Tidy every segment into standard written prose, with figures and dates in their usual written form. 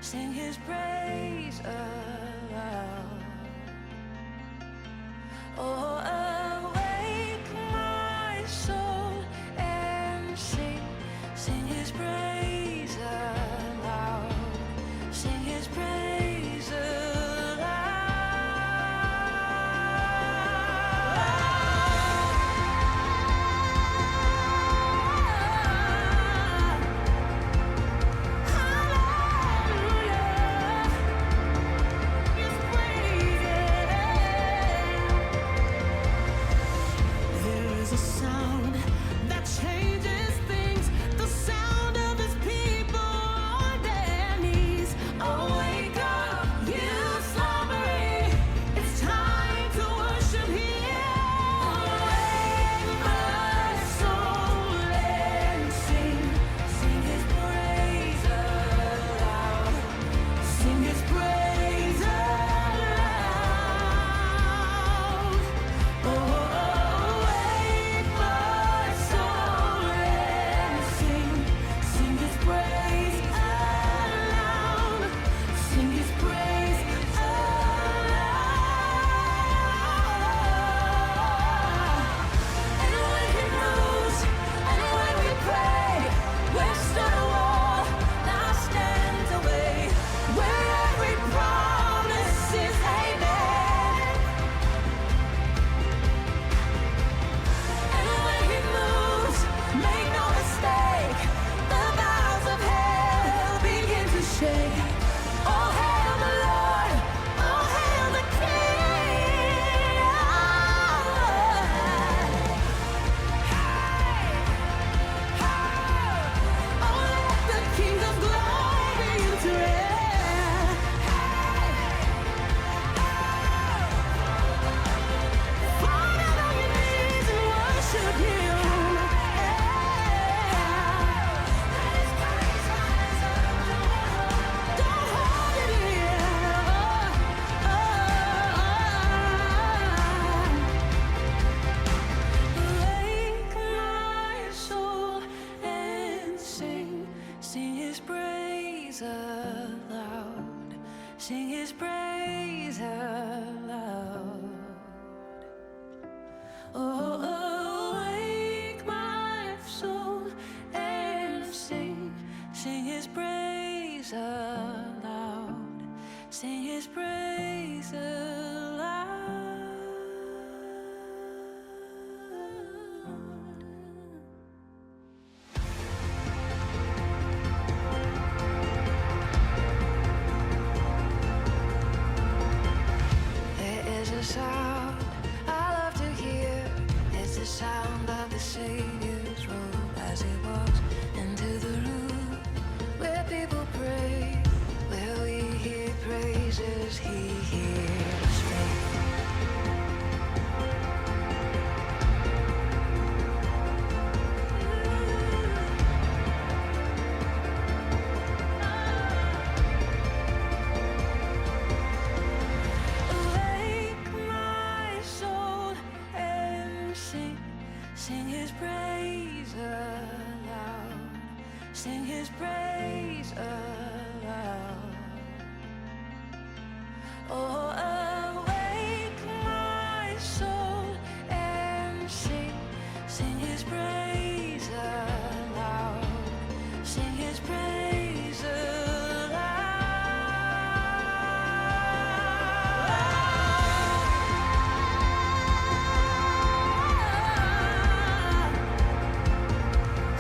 sing his praise aloud. Oh, awake my soul and sing his praise aloud, sing his praise aloud. Hallelujah, his praises. There is a sound that changes things, the sound of his people on their knees. Oh, wake up, you slumbering, it's time to worship him. Awake my soul and sing his praise aloud, sing his praise aloud. Oh, awake my soul and sing his praise aloud, sing his praise aloud. And when he moves, and when we pray, we're stood a wall, now stands away, where every promise is amen. And when he moves, make no mistake, the boughs of hell begin to shake. All hail the Lord, all hail the King. Oh, let the King of glory enter in. Fall down on your knees and worship him. Don't hold it in. Wake my soul and sing his praise aloud, sing his praise aloud. Oh, awake my soul and sing his praise aloud, sing his praise aloud. There is a sound I love to hear. It's the sound of the Savior's robe as he walks into the room where people pray, where we hear praises, he hears faith. Awake my soul and sing his praise aloud, sing his praise aloud. Oh, awake my soul and sing his praise aloud, sing his praise aloud.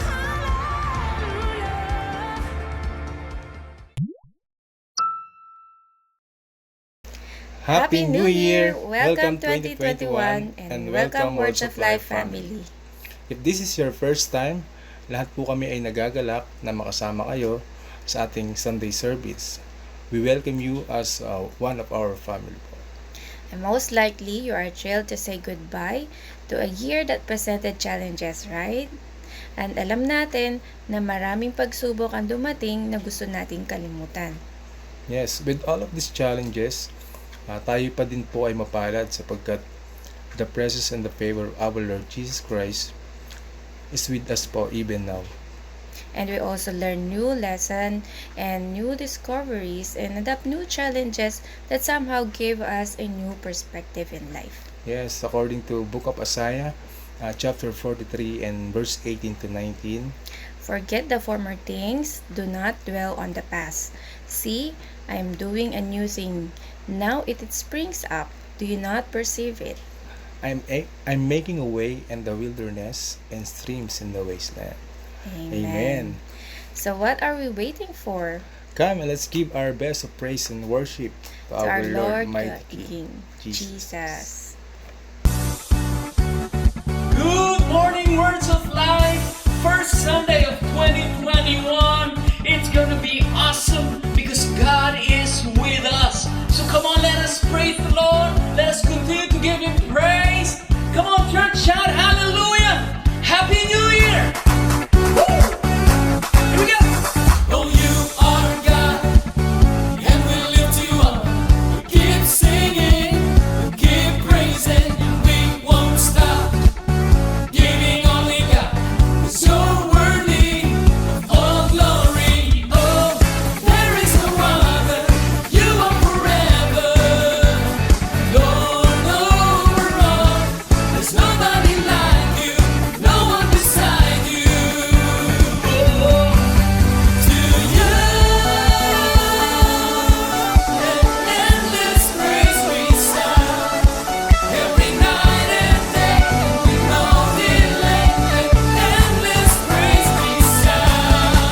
Hallelujah. Happy New Year! Welcome 2021 and welcome Words of Life family. If this is your first time, lahat po kami ay nagagalak na makasama kayo sa ating Sunday service. We welcome you as one of our family po. And most likely, you are thrilled to say goodbye to a year that presented challenges, right? And alam natin na maraming pagsubok ang dumating na gusto nating kalimutan. Yes, with all of these challenges, tayo pa din po ay mapalad sapagkat the presence and the favor of our Lord Jesus Christ is with us po even now. And we also learn new lessons and new discoveries and adapt new challenges that somehow give us a new perspective in life. Yes, according to Book of Isaiah, chapter 43 and verse 18 to 19. Forget the former things, do not dwell on the past. See, I am doing a new thing. Now it springs up. Do you not perceive it? I'm making a way in the wilderness and streams in the wasteland. Amen. So what are we waiting for? Come and let's give our best of praise and worship to To our Lord mighty God King, Jesus. Good morning, Words of Life. First Sunday of 2021. It's gonna be awesome because God is with us. So come on, let us praise the Lord. Let us continue to give Him praise. Come on, church, shout hallelujah. Happy New Year. Woo! Here we go. Oh, you are God, and we lift you up. We keep singing, we keep praising, and we won't stop. Giving only God, 'cause you're worthy of all glory. Oh, there is no other. You are forever, Lord over all. There's nobody like you, no one beside you. Oh, to you, endless praise we sound. Every night and day, with no delay, endless praise we sound.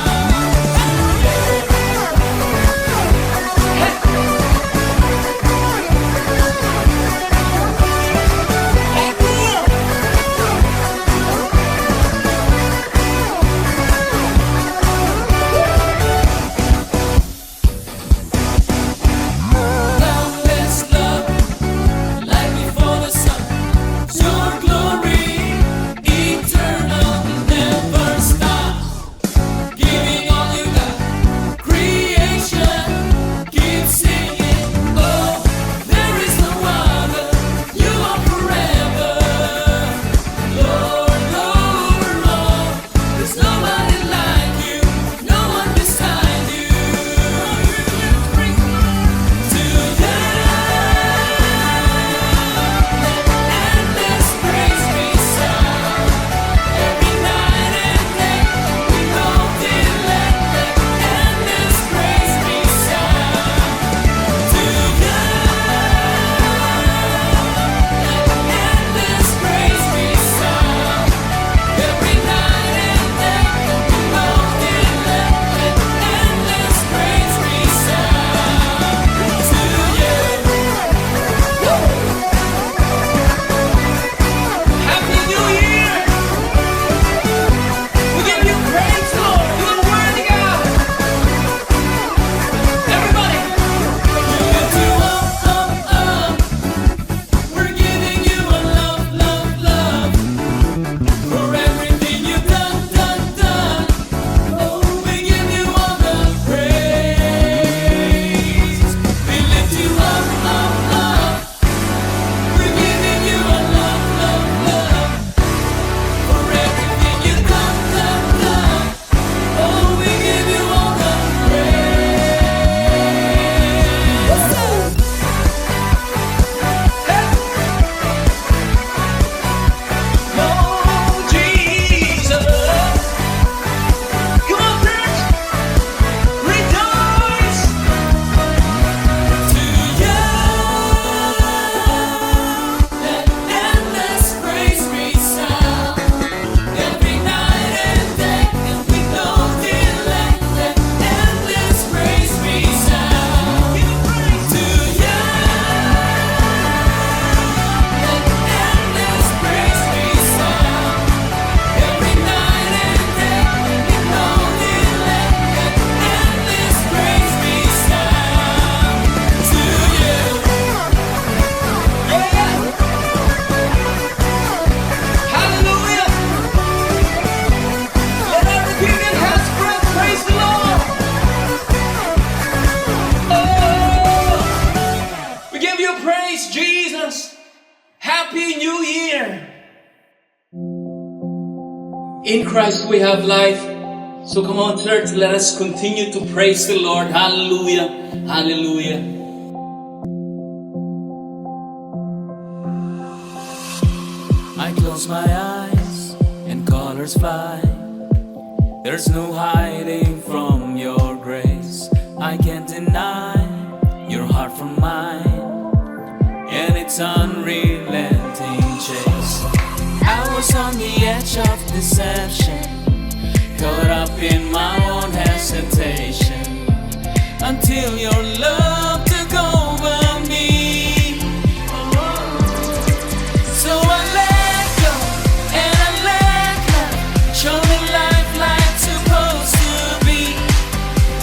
Boundless love, like before the sun. Your glory, eternal, never stops. Giving all you got, creation keeps singing. Oh, there is no other. You are forever, Lord over all. There's nobody like you, no one beside you. To you, endless praise we sound. Every night and day, with no delay, endless praise we sound. To you, endless praise we sound. Every night and day, with no delay, endless praise we sound. To you. Happy New Year! We give you praise, Lord. You're worthy, God. Everybody, we lift you up, up, up. We're giving you a love, love, love for everything you've done, done, done. Oh, we give you all the praise. We lift you up, up, up. We're giving you a love, love, love for everything you've done, done, done. Oh, we give you all the praise. Oh, Jesus. Come on, church. Rejoice. To you, let endless praise resound. Every night and day, and with no delay, let endless praise resound. To you, let endless praise resound. Every night and day, with no delay, let endless praise resound. To you, yeah. Hallelujah. Let everything that has breath praise the Lord. Oh, we give you praise, Jesus. Happy New Year. In Christ we have life, So come on, church, let us continue to praise the Lord. Hallelujah. Hallelujah. I close my eyes and colors fly. There's no hiding from your grace. I can't deny your heart from mine, and it's unrelenting chase. I was on the edge of deception, caught up in my own hesitation, until your love took over me. So I let go and I let love show me life like supposed to be.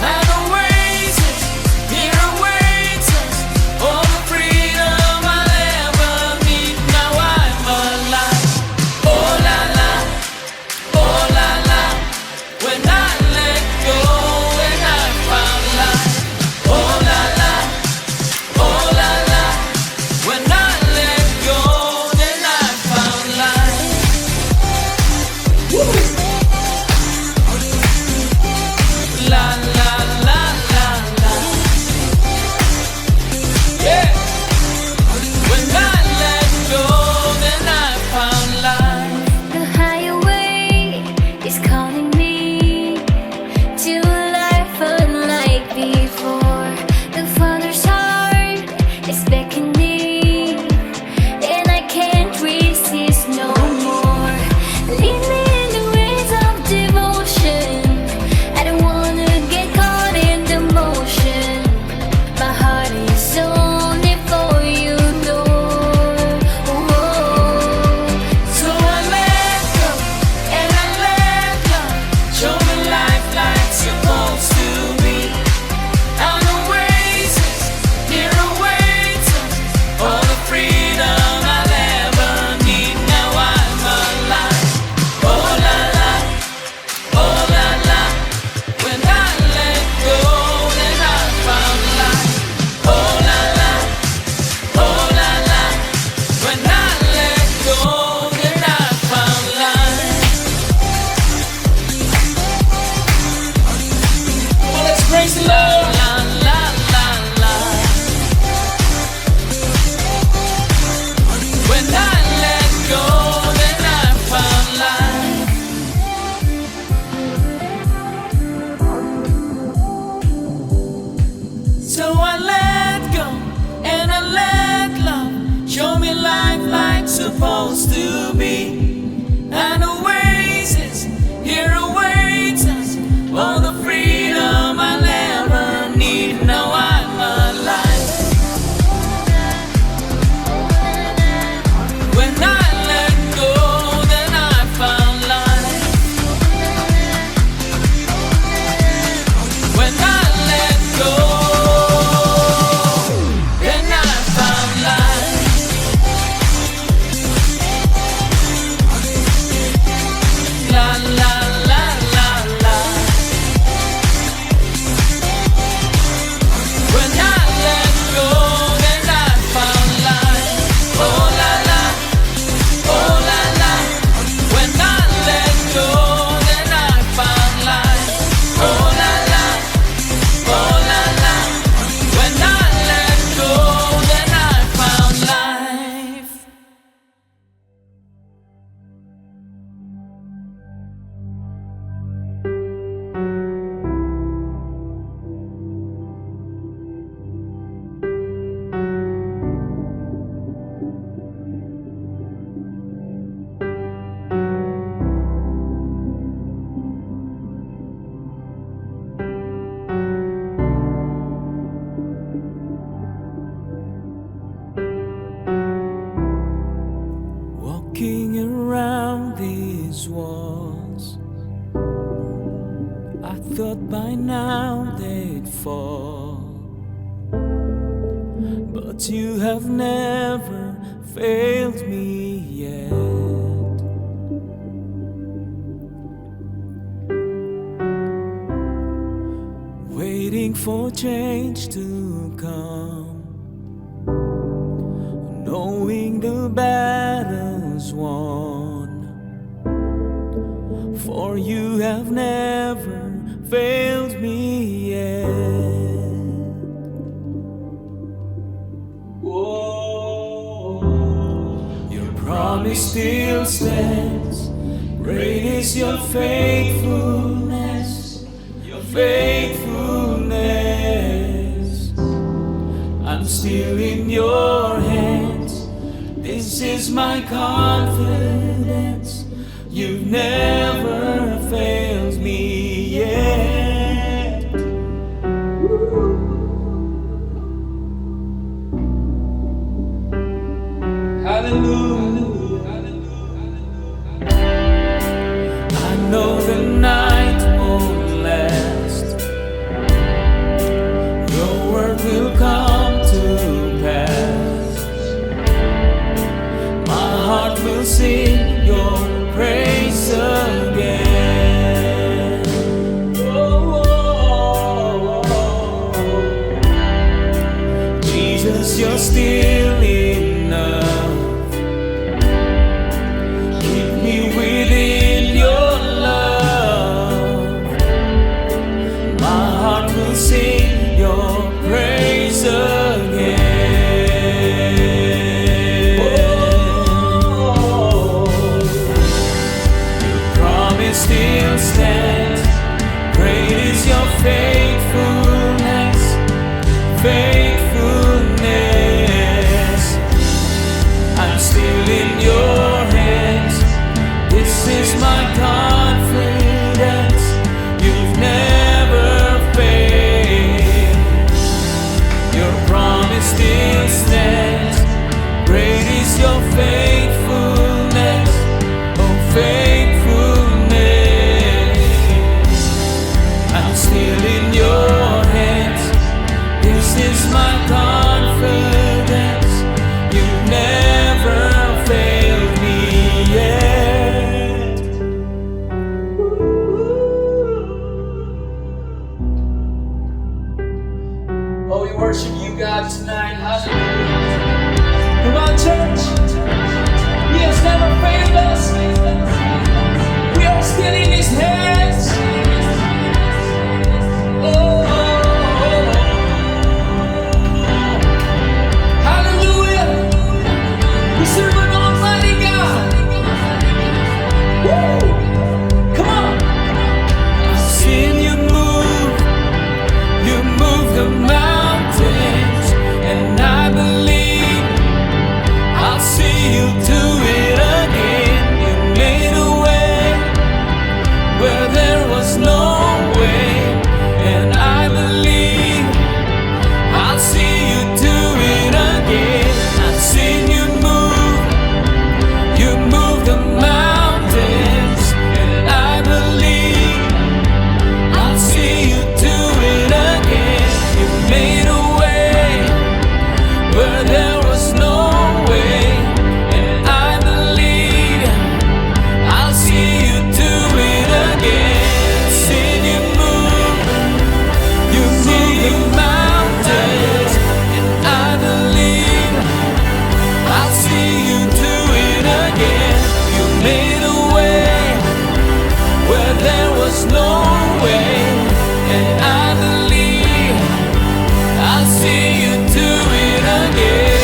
And oasis, here awaits us, all the freedom I'll ever need. Now I'm alive. Oh la la, oh la la. When I let go and I found life. Oh la la, oh la la. When I let go, then I found life. Woo! La la la la la. Yeah. When I let go, then I found life. The higher way is calling me to a life unlike before. The Father's heart is beckoning, and I can't resist no more. Lead me in the ways of devotion. I don't wanna get caught in the motion. My heart is only for you, Lord. So I let go and I let love show me life like supposed to be. On the oasis, here awaits us, all the freedom I'll ever need. Now I'm alive. Oh la la, oh la la. When I let go, then I found life. Oh la la, oh la la. When I let go, then I found life. Well, let's praise the Lord. La la la la. When I let go, then I found life. So I let go and I let love show me life like supposed to be. An oasis here awaits us, all the freedom I'll ever need. Now I'm alive. When I let go, then I found life. When I let go, then I found life. La la la la la. When I let go, then I found life. Oh la la, oh la la. When I let go, then I found life. Oh la la, oh la la. When I let go, then I found life. Walking around these walls, I thought by now they'd fall, but you have never failed me yet. Waiting for change to come, knowing the battle's won, for you have never failed me yet. Your promise still stands. Great is your faithfulness, your faithfulness. I'm still in your hands. This is my confidence. You've never failed me yet. Hallelujah. I know the night won't last. Your word will come to pass. My heart will sing your praise again. Jesus, you're still enough. Keep me within your love. My heart will sing your praise again. Promise still stands. Great is your faithfulness, faithfulness. I'm still in your hands. This is my confidence. You've never failed. Your promise still stands. Great is your faithfulness, oh faithfulness. I'm still in your hands. This is my confidence. You've never failed me yet. Oh, we worship you, God, tonight. Hallelujah. Come on, church. He has never failed us. We are still in His hands. Oh, hallelujah. We serve an almighty God. Woo! Come on. I've seen you move. You move the mountains, and I believe I'll see you do it again. You made a way where there was no way, and I believe I'll see you do it again. I've seen you move. You move the mountains, and I believe I'll see you do it again. You made a way where there was no way, and I believe I'll see you do it again. Seen you move. You move the mountains, and I believe I'll see you do it again. You made a way where there was no way, and I believe I'll see you do it again.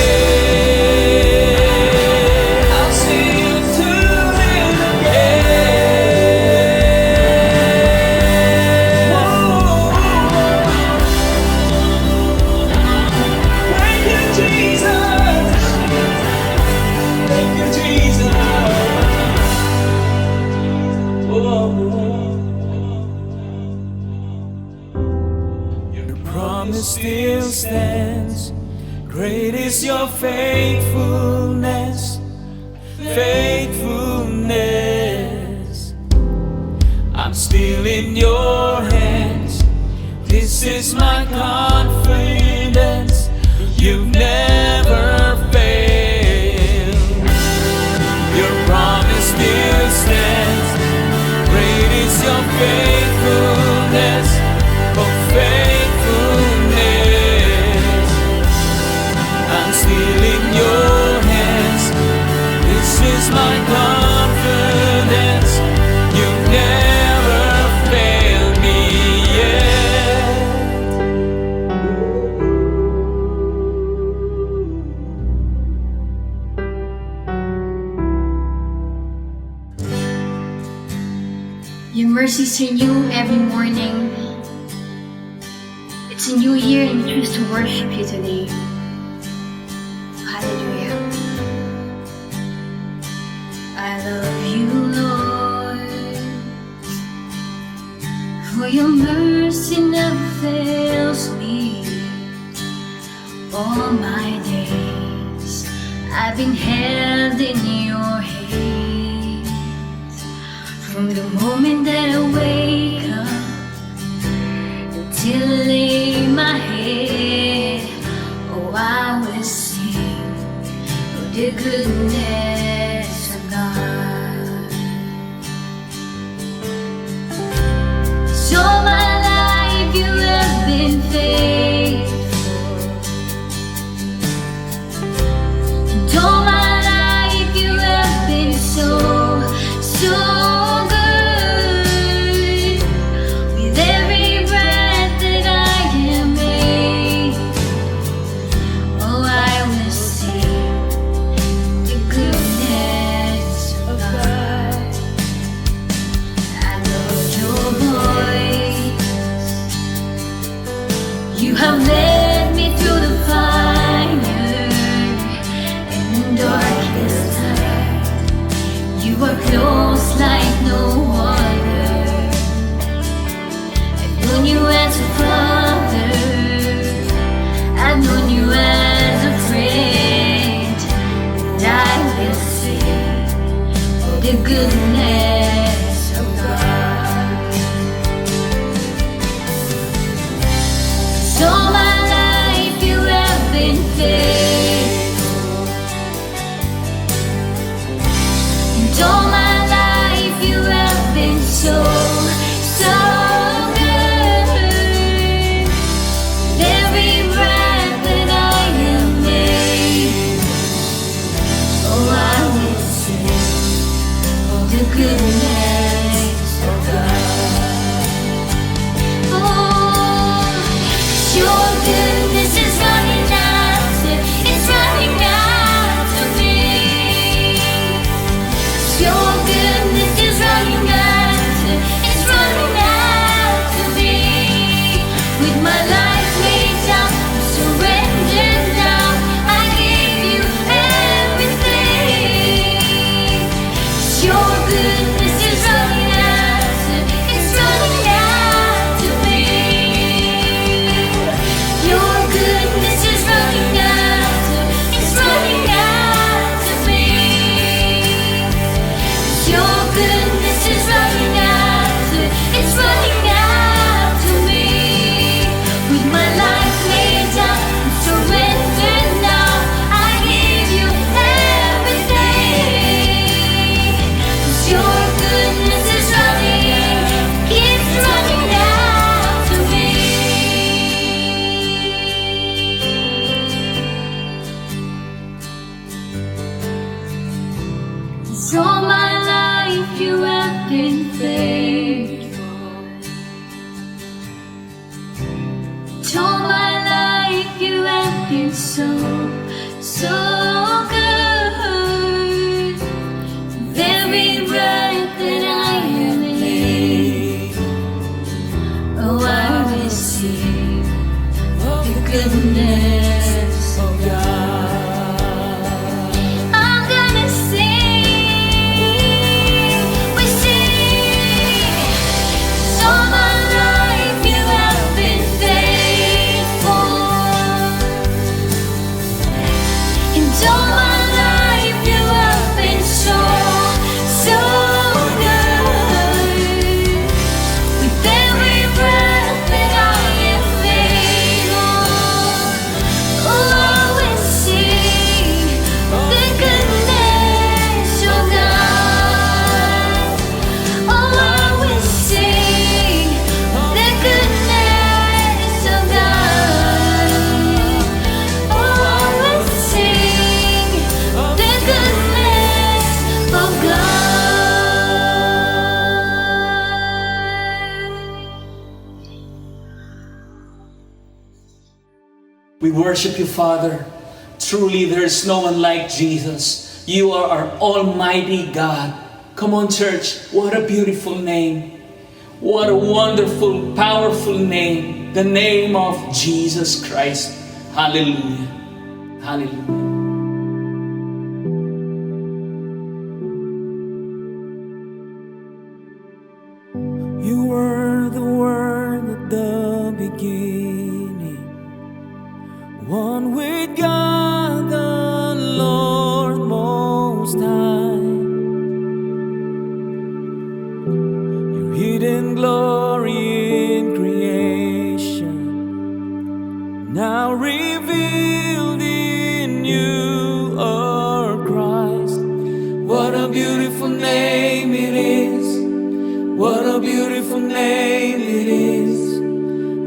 I'll see you do it again. Thank you, Jesus. Thank you, Jesus. Your promise still stands. Great is your faithfulness, faithfulness. I'm still in your hands. This is my confidence. You've never failed. Your promise still stands. Great is your faithfulness, oh faithfulness. I'm still in your hands. This is my confidence. You've never mercies are new every morning. It's a new year and we choose to worship you today. Hallelujah. I love you, Lord, for your mercy never fails me. All my days I've been held in your hands. From the moment that I wake up till I lay my head, oh, I will sing of the goodness of God. So my life you have been faithful. And all my life you have been so good. With every breath that I am made, oh, I will sing the goodness of God. I love your voice. You have led me through the fire and in darkest night. You are close like no other. I've known you as a father. I've known you as a friend. And I will sing of the goodness of God. So my life you have been faithful. And all my life you have been so good. With every breath that I am made, oh, I will sing of the goodness of God. Oh, your goodness is running after, it's running after me. Your goodness is running after, it's running after me. With my life laid down, I surrender now. I give you everything. Your goodness is running after, it's running after me. Your goodness is running after, it's running after me. Your goodness is running after, it's running after me. With my life laid down and surrendered now, I give you everything. 'Cause your goodness is running, keeps running after me. So my life you have been faithful. All my life you have been so good. With every breath that I am made, oh, I will sing of the goodness of God. I'm gonna sing, we sing. All my life you have been faithful. And all my life you have been so good. With every breath that I am made, oh, I will sing the goodness of God. Oh, I will sing the goodness of God. Oh, I will sing the goodness of God. We worship you, Father. Truly, there is no one like Jesus. You are our Almighty God. Come on, church. What a beautiful name. What a wonderful, powerful name. The name of Jesus Christ. Hallelujah. Hallelujah. You were the Word at the beginning, one with God the Lord Most High. Your hidden glory in creation, now revealed in you, our Christ. What a beautiful name it is. What a beautiful name it is,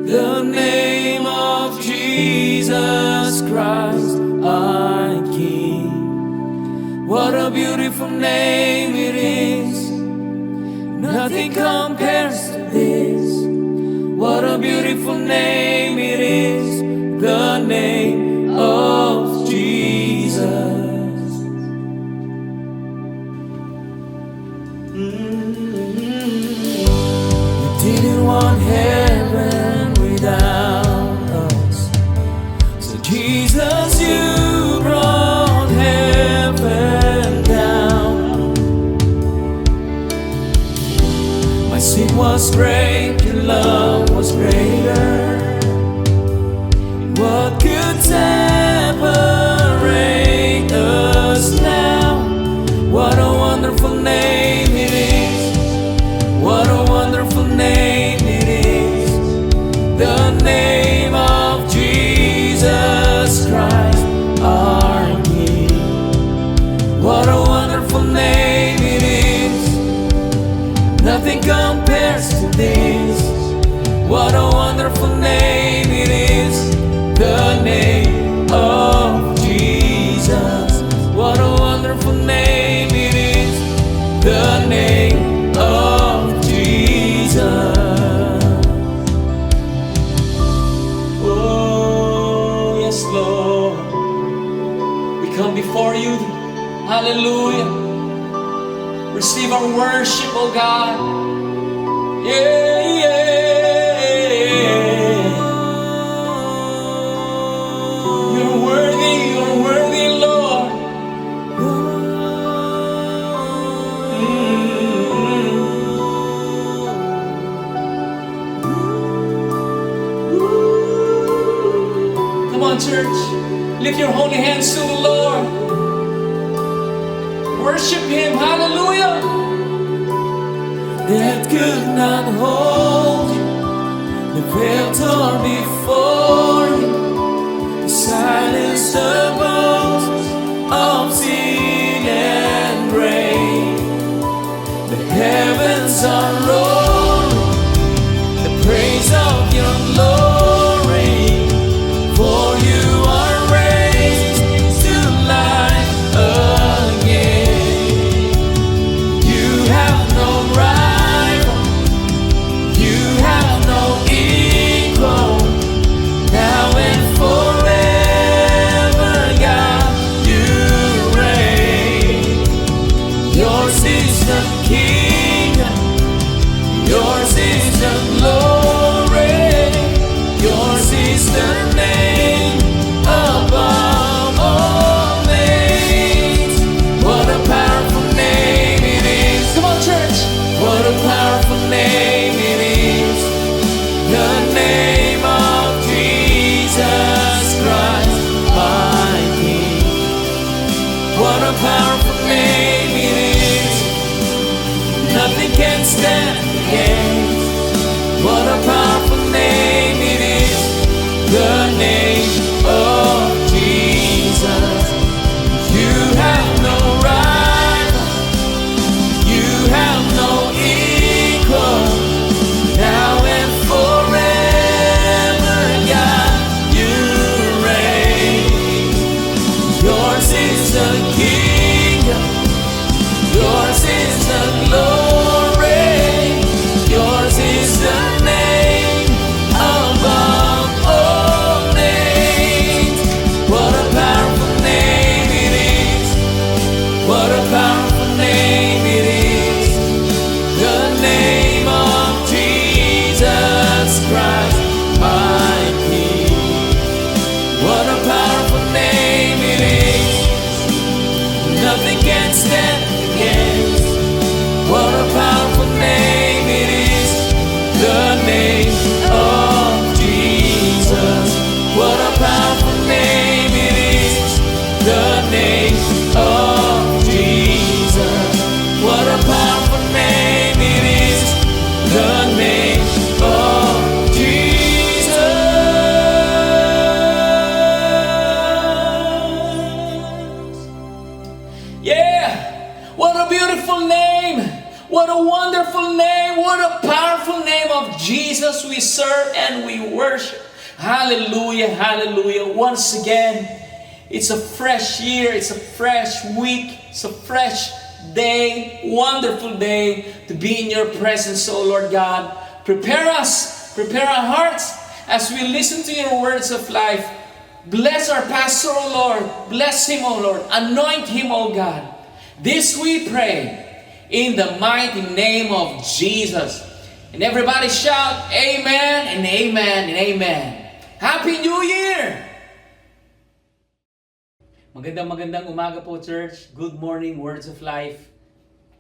the name of Jesus Christ, our King. What a beautiful name it is, nothing compares to this. What a beautiful name it is, the name of Jesus. Didn't want heaven without us, so Jesus, you brought heaven down. My sin was great, your love was greater. What could separate us now? What a wonderful name it is. What a wonderful name it is, the name of Jesus Christ, our King. What a wonderful name it is, nothing compares to this. What a wonderful name it is, the name of Jesus. What a wonderful name it is, the name of Jesus. Oh, yes, Lord. We come before you. Hallelujah. Receive our worship, oh God. Yeah, yeah. You're worthy, Lord. Come on, church. Lift your holy hands to the Lord. Worship Him. Hallelujah. That could not hold you, the veil torn before you, silence the bones of sin and grave. The heavens are roaring, the praise of your glory, for you are raised to life again. You have no rival, you have no equal, Jesus we serve and we worship. Hallelujah, hallelujah. Once again, it's a fresh year, it's a fresh week, it's a fresh day, wonderful day to be in your presence, O Lord God. Prepare us, prepare our hearts as we listen to your words of life. Bless our pastor, O Lord. Bless him, O Lord. Anoint him, O God. This we pray in the mighty name of Jesus. And everybody shout, Amen and Amen and Amen. Happy New Year! Magandang umaga po, church. Good morning, Words of Life.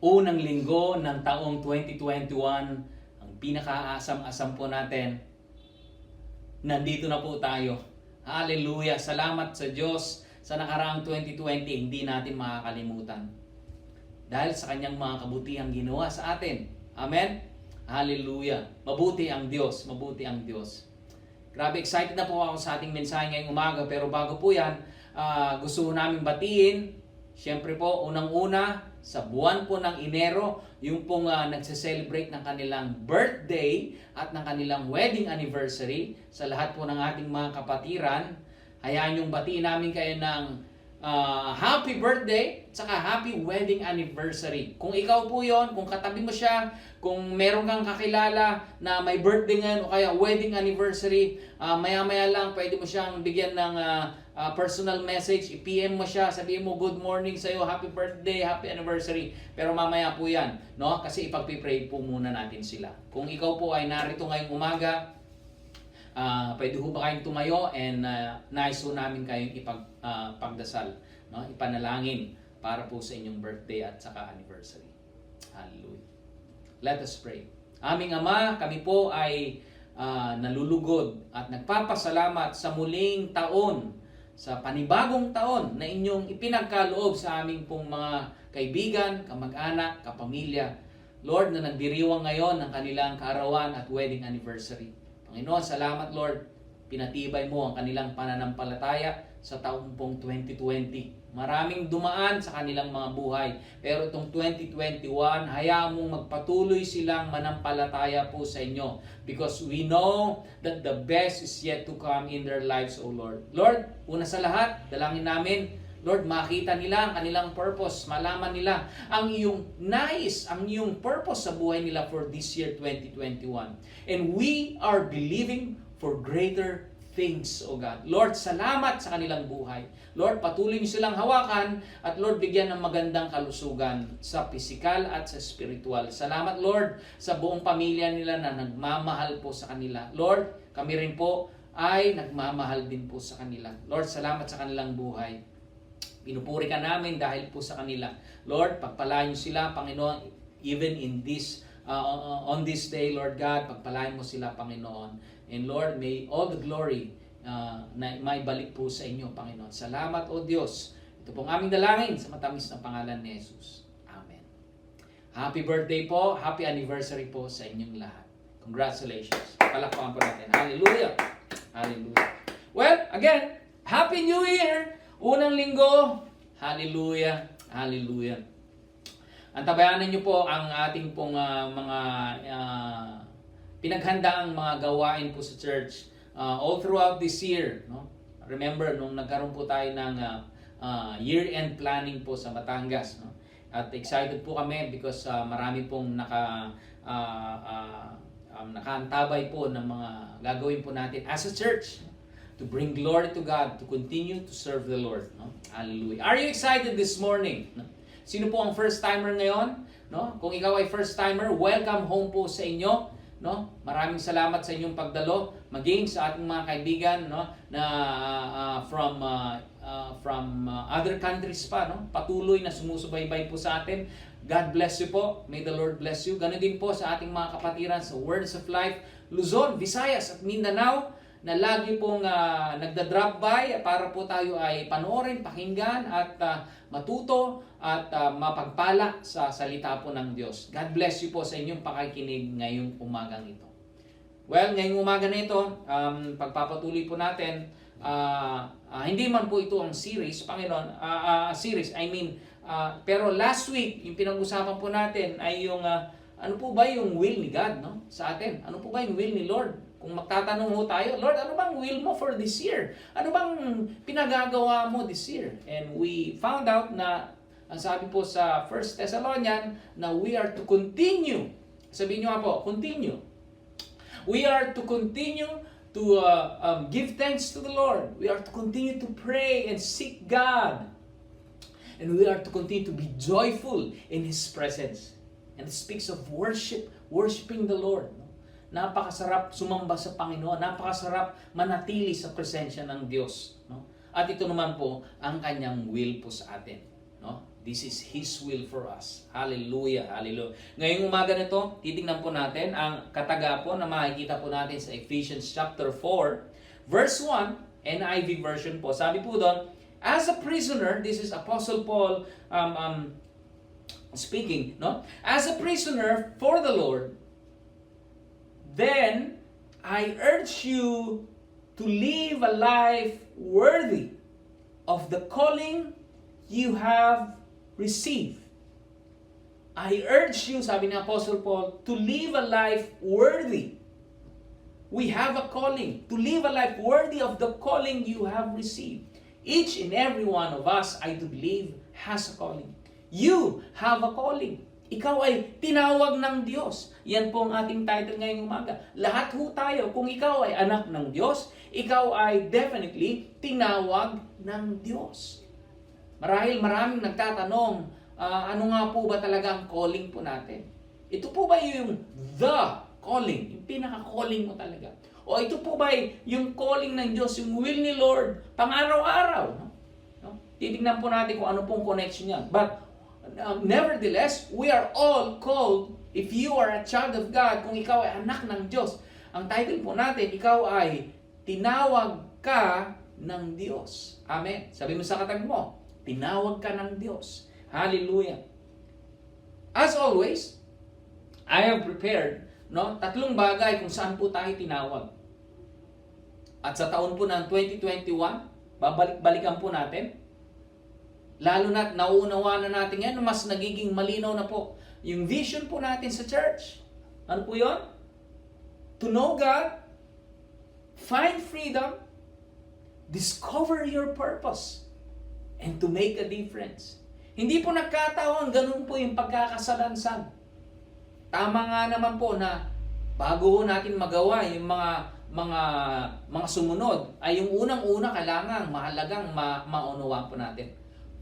Unang linggo ng taong 2021, ang pinakaasam-asam po natin. Nandito na po tayo. Hallelujah! Salamat sa Diyos sa nakaraang 2020, hindi natin makakalimutan. Dahil sa kanyang mga kabutihang ginawa sa atin. Amen? Hallelujah! Mabuti ang Diyos, mabuti ang Diyos. Grabe, excited na po ako sa ating mensahe ngayong umaga. Pero bago po yan, gusto namin batiin, siyempre po, unang-una, sa buwan po ng Enero, yung pong nagse-celebrate ng kanilang birthday at ng kanilang wedding anniversary sa lahat po ng ating mga kapatiran. Hayaan yung batiin namin kayo ng happy birthday tsaka happy wedding anniversary. Kung ikaw po yon, kung katabi mo siya, kung meron kang kakilala na may birthday ngayon o kaya wedding anniversary, maya-maya lang pwede mo siyang bigyan ng personal message, i-PM mo siya, sabihin mo good morning sa'yo, happy birthday, happy anniversary. Pero mamaya po yan, no? Kasi ipagpipray po muna natin sila. Kung ikaw po ay narito ngayong umaga, pwede ho ba kayong tumayo and nais ho namin kayong ipagdasal, no? Ipanalangin para po sa inyong birthday at saka anniversary. Hallelujah. Let us pray. Aming Ama, kami po ay nalulugod at nagpapasalamat sa muling taon, sa panibagong taon na inyong ipinagkaloob sa aming pong mga kaibigan, kamag-anak, kapamilya. Lord, na nagdiriwang ngayon ng kanilang kaarawan at wedding anniversary. Panginoon, salamat Lord, pinatibay mo ang kanilang pananampalataya sa taong pong 2020. Maraming dumaan sa kanilang mga buhay. Pero itong 2021, hayaan mong magpatuloy silang manampalataya po sa inyo. Because we know that the best is yet to come in their lives, O Lord. Lord, una sa lahat, dalangin namin, Lord, makita nila ang kanilang purpose, malaman nila ang iyong nais, ang iyong purpose sa buhay nila for this year 2021. And we are believing for greater things, O God. Lord, salamat sa kanilang buhay. Lord, patuloy niyo silang hawakan at Lord, bigyan ng magandang kalusugan sa pisikal at sa spiritual. Salamat, Lord, sa buong pamilya nila na nagmamahal po sa kanila. Lord, kami rin po ay nagmamahal din po sa kanila. Lord, salamat sa kanilang buhay. Pinupuri ka namin dahil po sa kanila. Lord, pagpalain niyo sila, Panginoon, even in this on this day, Lord God, pagpalain mo sila, Panginoon. And Lord, may all the glory na may balik po sa inyo, Panginoon. Salamat, O Diyos. Ito pong aming dalangin sa matamis na pangalan ni Jesus. Amen. Happy birthday po, happy anniversary po sa inyong lahat. Congratulations. Palakpakan po natin. Hallelujah. Hallelujah. Well, again, Happy New Year! Unang linggo. Hallelujah. Hallelujah. Antabayanan niyo po ang ating pong mga pinaghandaang mga gawain po sa church all throughout this year, no? Remember nung nagkaroon po tayo ng year-end planning po sa Batangas, no? At excited po kami because marami pong nakaantabay po ng mga gagawin po natin as a church, no? To bring glory to God, to continue to serve the Lord, no? Hallelujah. Are you excited this morning? No? Sino po ang first timer ngayon? No? Kung ikaw ay first timer, welcome home po sa inyo. No? Maraming salamat sa inyong pagdalo, maging sa ating mga kaibigan, no, na from other countries pa, no? Patuloy na sumusubaybay po sa atin. God bless you po. May the Lord bless you. Ganun din po sa ating mga kapatiran sa Words of Life, Luzon, Visayas at Mindanao, na lagi pong nagda-drop by para po tayo ay panoorin, pakinggan at matuto at mapagpala sa salita po ng Diyos. God bless you po sa inyong pakikinig ngayong umagang ito. Well, ngayong umaga na ito, pagpapatuloy po natin, hindi man po ito ang series, Panginoon, pero last week, yung pinag-usapan po natin ay yung Ano po ba yung will ni God, no? Sa atin? Ano po ba yung will ni Lord? Kung magtatanong ho tayo, Lord, ano bang will mo for this year? Ano bang pinagagawa mo this year? And we found out na, ang sabi po sa 1 Thessalonians, na we are to continue. Sabihin nyo nga po, continue. We are to continue to give thanks to the Lord. We are to continue to pray and seek God. And we are to continue to be joyful in His presence. And it speaks of worshiping the Lord. Napakasarap sumamba sa Panginoon. Napakasarap manatili sa presensya ng Diyos. No? At ito naman po ang kanyang will po sa atin. No? This is His will for us. Hallelujah, hallelujah. Ngayong umaga nito, titingnan po natin ang kataga po na makikita po natin sa Ephesians chapter 4, verse 1, NIV version po. Sabi po doon, as a prisoner, this is Apostle Paul speaking, no? As a prisoner for the Lord, then I urge you to live a life worthy of the calling you have received. I urge you, sabi ni Apostle Paul, to live a life worthy. We have a calling, to live a life worthy of the calling you have received. Each and every one of us, I do believe, has a calling. You have a calling. Ikaw ay tinawag ng Diyos. Yan po ang ating title ngayong umaga. Lahat ho tayo, kung ikaw ay anak ng Diyos, ikaw ay definitely tinawag ng Diyos. Marahil maraming nagtatanong, ano nga po ba talaga ang calling po natin? Ito po ba yung the calling? Yung pinaka-calling mo talaga? O ito po ba yung calling ng Diyos, yung will ni Lord, pang-araw-araw? No? Titignan po natin kung ano pong connection niya. But nevertheless, we are all called, if you are a child of God, kung ikaw ay anak ng Diyos, ang title po natin, ikaw ay tinawag ka ng Diyos. Amen. Sabi mo sa katabi mo, tinawag ka ng Diyos. Hallelujah. As always, I have prepared, no, 3 bagay kung saan po tayo tinawag. At sa taon po ng 2021, babalik-balikan po natin. Lalo na nauunawa na natin yan, mas nagiging malinaw na po yung vision po natin sa church. Ano po yun? To know God, find freedom, discover your purpose, and to make a difference. Hindi po nagkataon, ganun po yung pagkakasalansan. Tama nga naman po na bago natin magawa yung mga sumunod, ay yung unang-una kailangan mahalagang maunawaan po natin.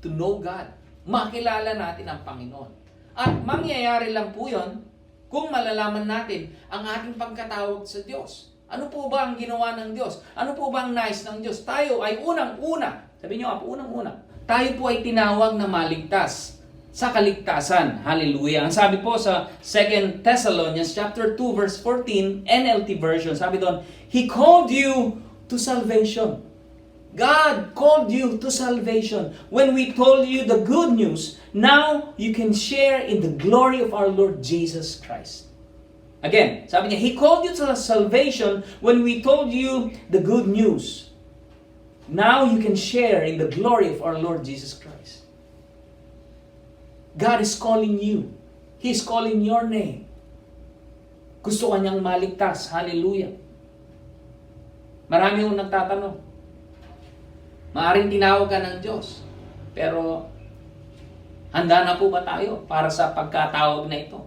To know God. Makilala natin ang Panginoon. At mangyayari lang po yun kung malalaman natin ang ating pagkatawag sa Diyos. Ano po ba ang ginawa ng Diyos? Ano po ba ang nais ng Diyos? Tayo ay unang-una. Sabi niyo nga po, unang-una. Tayo po ay tinawag na maligtas sa kaligtasan. Hallelujah. Ang sabi po sa 2 Thessalonians chapter 2 verse 14 NLT version, sabi doon, He called you to salvation. God called you to salvation. When we told you the good news, now you can share in the glory of our Lord Jesus Christ. Again, sabi niya, He called you to salvation when we told you the good news. Now you can share in the glory of our Lord Jesus Christ. God is calling you. He is calling your name. Gusto ka niyang maligtas. Hallelujah. Marami yung nagtatanong. Maaring tinawag ka ng Diyos. Pero, handa na po ba tayo para sa pagkatawag na ito?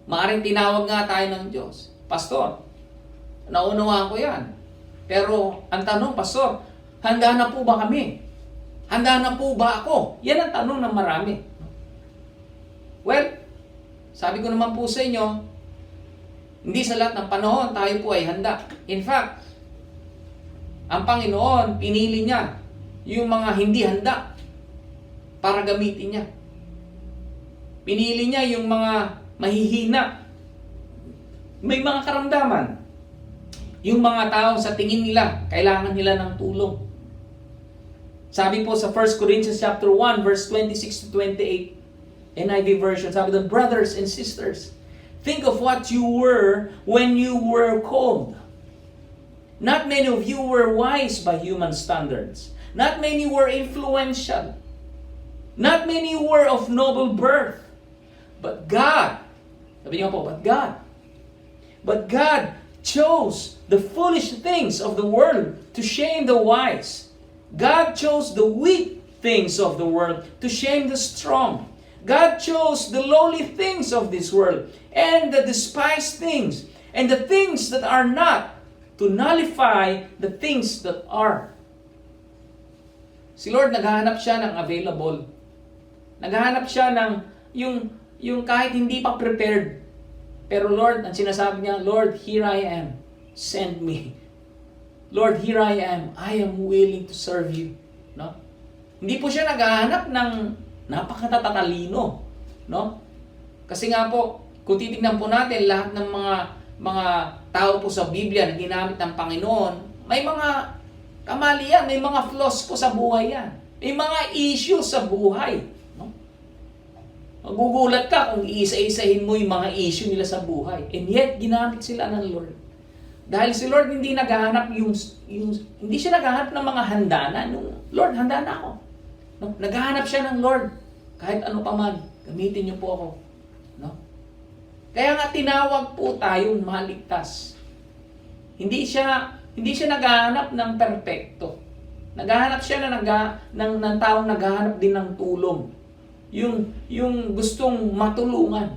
Maaring tinawag nga tayo ng Diyos. Pastor, naunawaan ko yan. Pero, ang tanong, Pastor, handa na po ba kami? Handa na po ba ako? Yan ang tanong ng marami. Well, sabi ko naman po sa inyo, hindi sa lahat ng panahon tayo po ay handa. In fact, ang Panginoon, pinili niya yung mga hindi handa para gamitin niya. Pinili niya yung mga mahihina, may mga karamdaman. Yung mga tao sa tingin nila, kailangan nila ng tulong. Sabi po sa 1 Corinthians chapter 1 verse 26 to 28, NIV version, sabi doon, brothers and sisters, think of what you were when you were called. Not many of you were wise by human standards. Not many were influential. Not many were of noble birth. But God Sabi niyo po, but God chose the foolish things of the world to shame the wise. God chose the weak things of the world to shame the strong. God chose the lowly things of this world and the despised things and the things that are not to nullify the things that are. Si Lord naghahanap siya ng available. Naghahanap siya ng yung kahit hindi pa prepared. Pero Lord, ang sinasabi niya, Lord, here I am. Send me. Lord, here I am. I am willing to serve you. No? Hindi po siya naghahanap ng napakatatalino, no? Kasi nga po, kung titingnan po natin lahat ng mga tao po sa Biblia na ginamit ng Panginoon, may mga kamalian, may mga flaws po sa buhay yan. May mga issues sa buhay, no? Magugulat ka kung iisa-isahin mo yung mga issue nila sa buhay. And yet, ginamit sila ng Lord. Dahil si Lord hindi naghahanap hindi siya naghahanap ng mga handana. Lord, handa na ako. No? Naghahanap siya ng Lord. Kahit ano pa man, gamitin niyo po ako. No? Kaya nga tinawag po tayong maligtas. Hindi siya naghahanap ng perpekto. Naghahanap siya ng taong naghahanap din ng tulong. Yung gustong matulungan.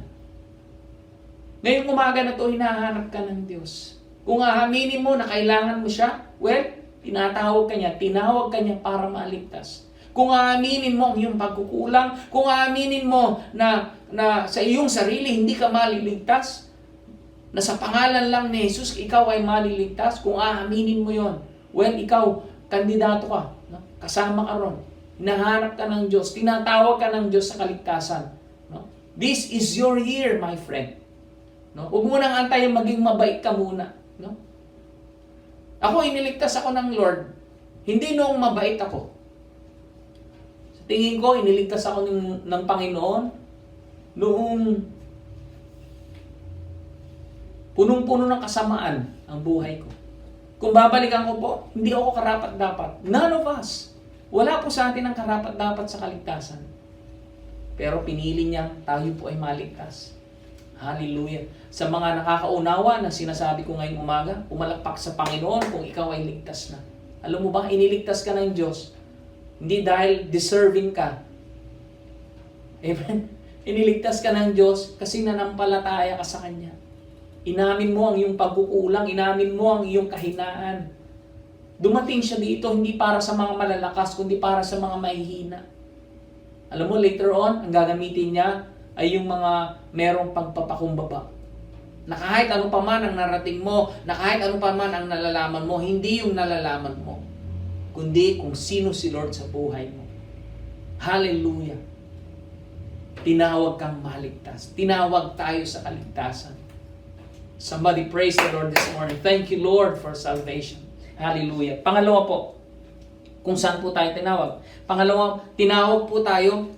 Ngayong umaga na to, hinahanap ka ng Diyos. Kung aaminin mo na kailangan mo siya, well, tinawag ka niya para maligtas. Kung aaminin mo ang iyong pagkukulang, kung aaminin mo na sa iyong sarili hindi ka maliligtas, na sa pangalan lang ni Jesus ikaw ay maliligtas, kung aaminin mo yon, well, ikaw, kandidato ka, no? Kasama ka ron, hinahanap ka ng Diyos, tinatawag ka ng Diyos sa kaligtasan. No? This is your year, my friend. No? Huwag mo nang antayin maging mabait ka muna. No? Ako, iniligtas ako ng Lord, hindi noong mabait ako. Tingin ko, iniligtas ako ng Panginoon noong punong-puno ng kasamaan ang buhay ko. Kung babalikan ko po, hindi ako karapat-dapat. None of us. Wala po sa atin ang karapat-dapat sa kaligtasan. Pero pinili niya, tayo po ay maligtas. Hallelujah. Sa mga nakakaunawa na sinasabi ko ngayong umaga, pumalakpak sa Panginoon kung ikaw ay ligtas na. Alam mo ba, iniligtas ka ng Diyos. Hindi dahil deserving ka. Amen? Iniligtas ka ng Diyos kasi nanampalataya ka sa Kanya. Inamin mo ang iyong pagkukulang, inamin mo ang iyong kahinaan. Dumating siya dito hindi para sa mga malalakas, kundi para sa mga mahihina. Alam mo, later on, ang gagamitin niya ay yung mga merong pagpapakumbaba. Na kahit ano pa man ang narating mo, na kahit ano pa man ang nalalaman mo, hindi yung nalalaman mo, kundi kung sino si Lord sa buhay mo. Hallelujah. Tinawag kang maligtas. Tinawag tayo sa kaligtasan. Somebody praise the Lord this morning. Thank you, Lord, for salvation. Hallelujah. Pangalawa po, kung saan po tayo tinawag. Pangalawa, tinawag po tayo,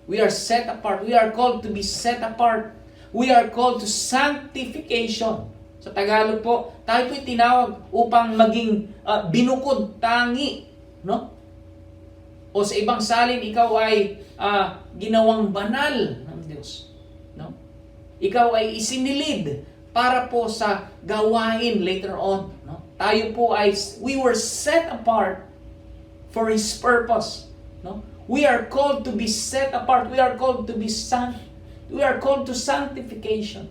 we are set apart. We are called to be set apart. We are called to sanctification. Sa Tagalog po, tayo po'y tinawag upang maging binukod tangi. No? O sa ibang salin, ikaw ay ginawang banal ng Diyos. No? Ikaw ay isinilid para po sa gawain later on. No? Tayo po ay, we were set apart for His purpose. No? We are called to be set apart. We are called to be we are called to sanctification.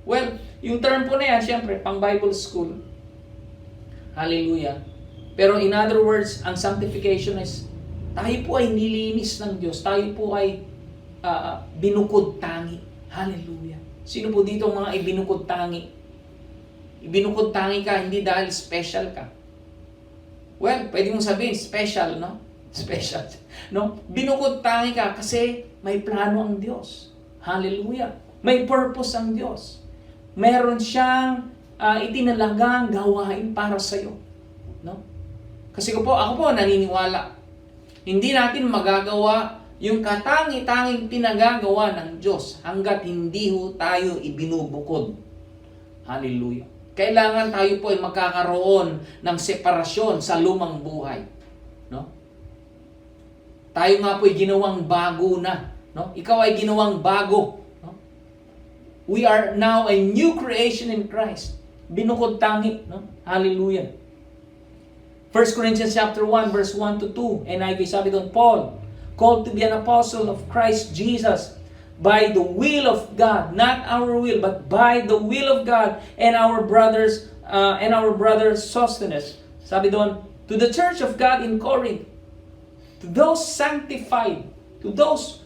Well, yung term po na yan, syempre, pang Bible school. Hallelujah. Pero in other words, ang sanctification is, tayo po ay nilinis ng Diyos. Tayo po ay binukod tangi. Hallelujah. Sino po dito mga ibinukod tangi? Ibinukod tangi ka, hindi dahil special ka. Well, pwede mong sabihin, special, no? Special. No? Binukod tangi ka kasi may plano ang Diyos. Hallelujah. May purpose ang Diyos. Meron siyang itinalagang gawain para sa iyo. No? Kasi ako po naniniwala. Hindi natin magagawa yung katangi-tanging pinagagawa ng Diyos hanggat hindi ho tayo ibinubukod. Hallelujah. Kailangan tayo po ay magkakaroon ng separasyon sa lumang buhay. No? Tayo nga po ay ginawang bago na. No? Ikaw ay ginawang bago. No? We are now a new creation in Christ. Binukod tangi, no? Hallelujah. 1 Corinthians chapter 1 verse 1 to 2. NIV sabi doon, Paul, called to be an apostle of Christ Jesus by the will of God, not our will, but by the will of God and our brother Sosthenes. Sabi doon, to the church of God in Corinth, to those sanctified, to those,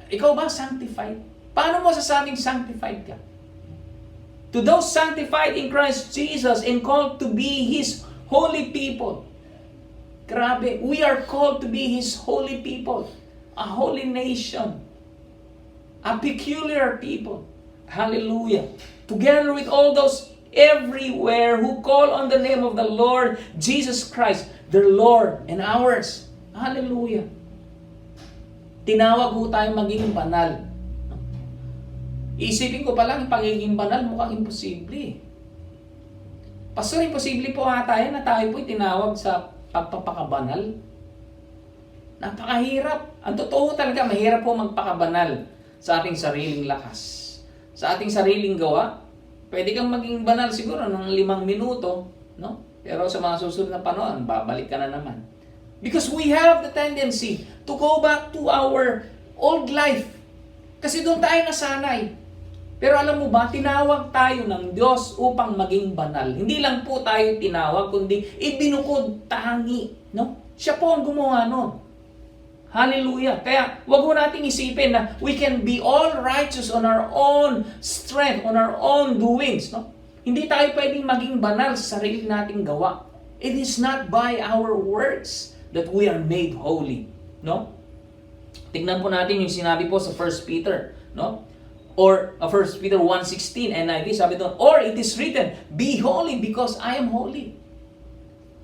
ikaw ba sanctified? Paano mo sasabing sanctified ka? To those sanctified in Christ Jesus and called to be His holy people. Grabe, we are called to be His holy people. A holy nation. A peculiar people. Hallelujah. Together with all those everywhere who call on the name of the Lord Jesus Christ, their Lord and ours. Hallelujah. Tinawag ho tayo maging banal. Isipin ko pa lang, pagiging banal mukhang imposible. Pastor, imposible po ata yan na tayo po'y tinawag sa pagpapakabanal. Napakahirap. Ang totoo talaga, mahirap po magpakabanal sa ating sariling lakas. Sa ating sariling gawa, pwede kang maging banal siguro ng 5 minuto, no? Pero sa mga susunod na panahon, babalik ka na naman. Because we have the tendency to go back to our old life. Kasi doon tayo nasanay. Pero alam mo ba, tinawag tayo ng Diyos upang maging banal. Hindi lang po tayo tinawag, kundi ibinukod tangi. No? Siya po ang gumawa nun. Hallelujah. Kaya wag mo nating isipin na we can be all righteous on our own strength, on our own doings. No? Hindi tayo pwedeng maging banal sa sarili nating gawa. It is not by our works that we are made holy. No? Tingnan po natin yung sinabi po sa 1 Peter. No? Or 1 Peter 1:16 NIV, sabi doon, or it is written, be holy because I am holy.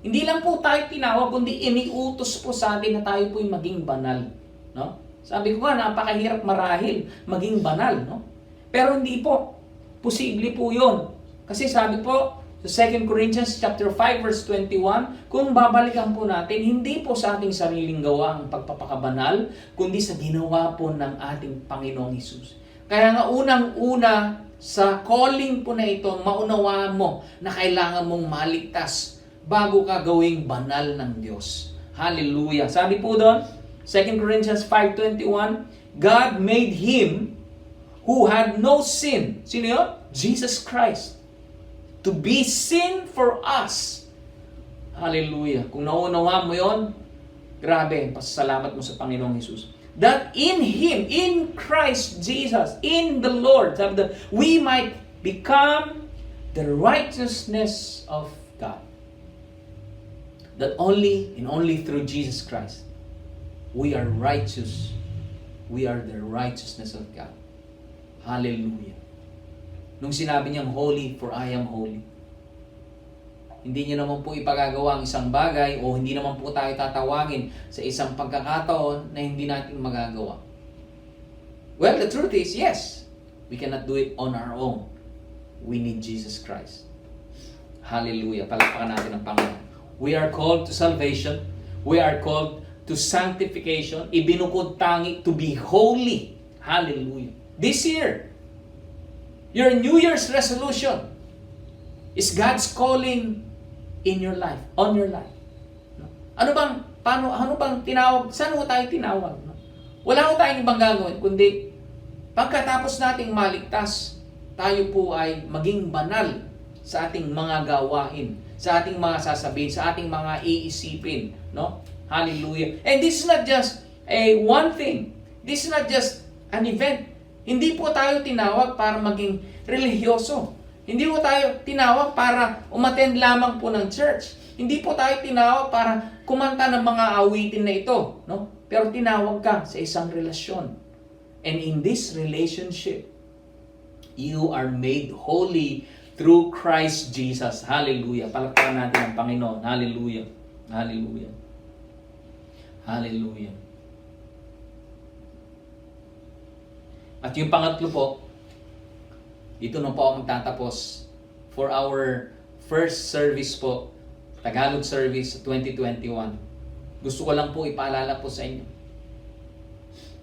Hindi lang po tayo tinawag, kundi iniutos po sa atin na tayo po'y maging banal. No? Sabi ko nga, napakahirap marahil maging banal. No? Pero hindi po. Posible po yun. Kasi sabi po, sa 2 Corinthians chapter 5 verse 21, kung babalikan po natin, hindi po sa ating sariling gawa ang pagpapakabanal, kundi sa ginawa po ng ating Panginoong Hesus. Kaya nga unang-una sa calling po na ito, maunawaan mo na kailangan mong maligtas bago ka gawing banal ng Diyos. Hallelujah. Sabi po doon, 2 Corinthians 5:21, God made Him who had no sin. Sino yun? Jesus Christ. To be sin for us. Hallelujah. Kung nauunawaan mo yun, grabe, pasasalamat mo sa Panginoong Hesus. That in Him, in Christ Jesus, in the Lord, we might become the righteousness of God. That only and only through Jesus Christ, we are righteous. We are the righteousness of God. Hallelujah. Nung sinabi niyang, holy for I am holy. Hindi niyo naman po ipagagawa ang isang bagay o hindi naman po tayo tatawagin sa isang pagkakataon na hindi natin magagawa. Well, the truth is, yes, we cannot do it on our own. We need Jesus Christ. Hallelujah. Palakpakan natin ang Panginoon. We are called to salvation. We are called to sanctification. Ibinukod tangi to be holy. Hallelujah. This year, your New Year's resolution is God's calling in your life, on your life. Ano bang tinawag? Saan mo tayo tinawag? Wala ko tayong ibang gagawin, kundi pagkatapos nating maligtas, tayo po ay maging banal sa ating mga gawain, sa ating mga sasabihin, sa ating mga iisipin. No? Hallelujah. And this is not just a one thing. This is not just an event. Hindi po tayo tinawag para maging religyoso. Hindi po tayo tinawag para umattend lamang po ng church. Hindi po tayo tinawag para kumanta ng mga awitin na ito. No? Pero tinawag ka sa isang relasyon. And in this relationship, you are made holy through Christ Jesus. Hallelujah. Palakpakan natin ang Panginoon. Hallelujah. Hallelujah. Hallelujah. At yung pangatlo po, dito na po ako magtatapos for our first service po, Tagalog service 2021. Gusto ko lang po ipaalala po sa inyo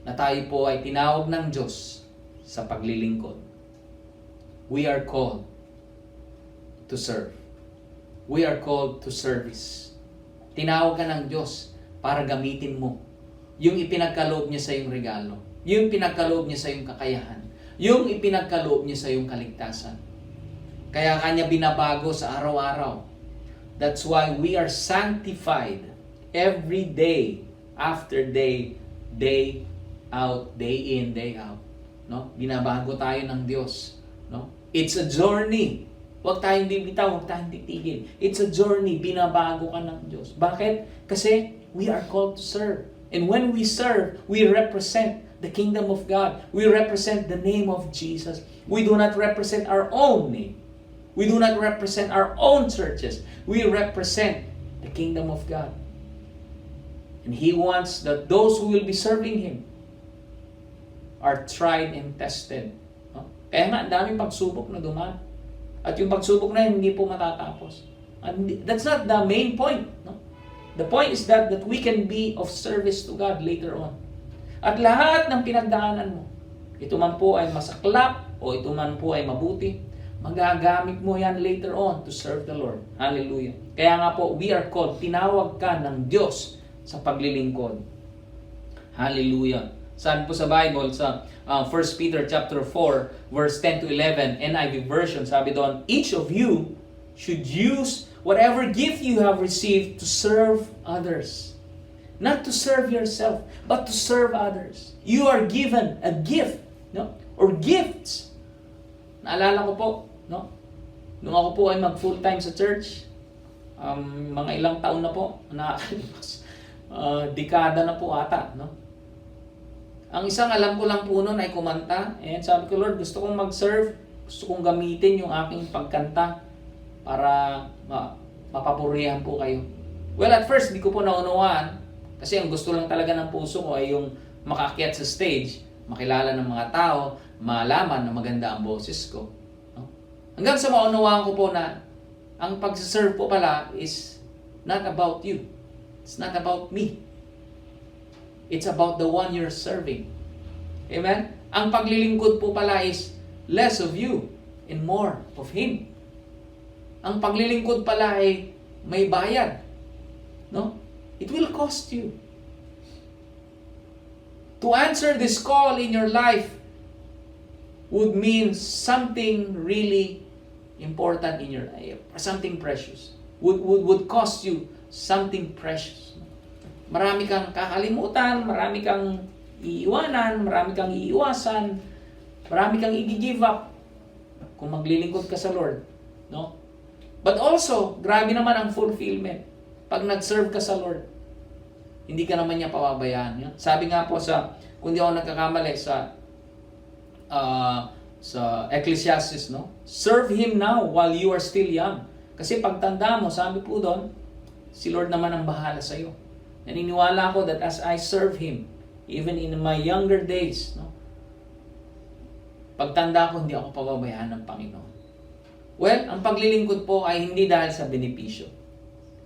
na tayo po ay tinawag ng Diyos sa paglilingkod. we are called to serve. We are called to service. Tinawag ka ng Diyos para gamitin mo yung ipinagkaloob niya sa iyong regalo, yung pinagkaloob niya sa iyong kakayahan, yung ipinagkaloob niya sa iyong kaligtasan. Kaya kanya binabago sa araw-araw. That's why we are sanctified every day, after day, day out, day in, day out. No? Binabago tayo ng Diyos. No? It's a journey. Huwag tayong bibitaw, huwag tayong titigil. It's a journey. Binabago ka ng Diyos. Bakit? Kasi we are called to serve. And when we serve, we represent the kingdom of God. We represent the name of Jesus. We do not represent our own name. We do not represent our own churches. We represent the kingdom of God. And He wants that those who will be serving Him are tried and tested. No? Kaya nga, ang daming pagsubok na dumaan. At yung pagsubok na yun, hindi po matatapos. And that's not the main point. No? The point is that we can be of service to God later on. At lahat ng pinagdaanan mo, ito man po ay masaklap o ito man po ay mabuti, magagamit mo yan later on to serve the Lord. Hallelujah. Kaya nga po, we are called, tinawag ka ng Diyos sa paglilingkod. Hallelujah. Sabi po sa Bible, sa 1 Peter chapter 4, verse 10 to 11, NIV version, sabi doon, each of you should use whatever gift you have received to serve others. Not to serve yourself, but to serve others. You are given a gift, no? Or gifts. Naalala ko po, no? Nung ako po ay mag-full-time sa church, mga ilang taon na po, nakakalipas, dekada na po ata, no? Ang isang alam ko lang po noon ay kumanta, and sabi ko, Lord, gusto kong mag-serve, gusto kong gamitin yung aking pagkanta para mapapurihan po kayo. Well, at first, di ko po naunawaan, kasi ang gusto lang talaga ng puso ko ay yung makaakyat sa stage, makilala ng mga tao, malaman na maganda ang boses ko. No? Hanggang sa maunawaan ko po na ang pag-serve po pala is not about you. It's not about me. It's about the one you're serving. Amen? Ang paglilingkod po pala is less of you and more of Him. Ang paglilingkod pala ay may bayad. No? It will cost you. To answer this call in your life would mean something really important in your life, something precious. Would cost you something precious. Marami kang kakalimutan, marami kang iiwanan, marami kang iiwasan, marami kang i-give up kung maglilingkod ka sa Lord. No? But also, grabe naman ang fulfillment. Pag nag-serve ka sa Lord, hindi ka naman niya pababayaan. Yun? Sabi nga po sa, kung di ako nagkakamali, sa Ecclesiastes, no? Serve Him now while you are still young. Kasi pagtanda mo, sabi po doon, si Lord naman ang bahala sa iyo. Naniniwala ko that as I serve Him, even in my younger days, no? Pagtanda ko, hindi ako pababayaan ng Panginoon. Well, ang paglilingkod po ay hindi dahil sa benepisyo.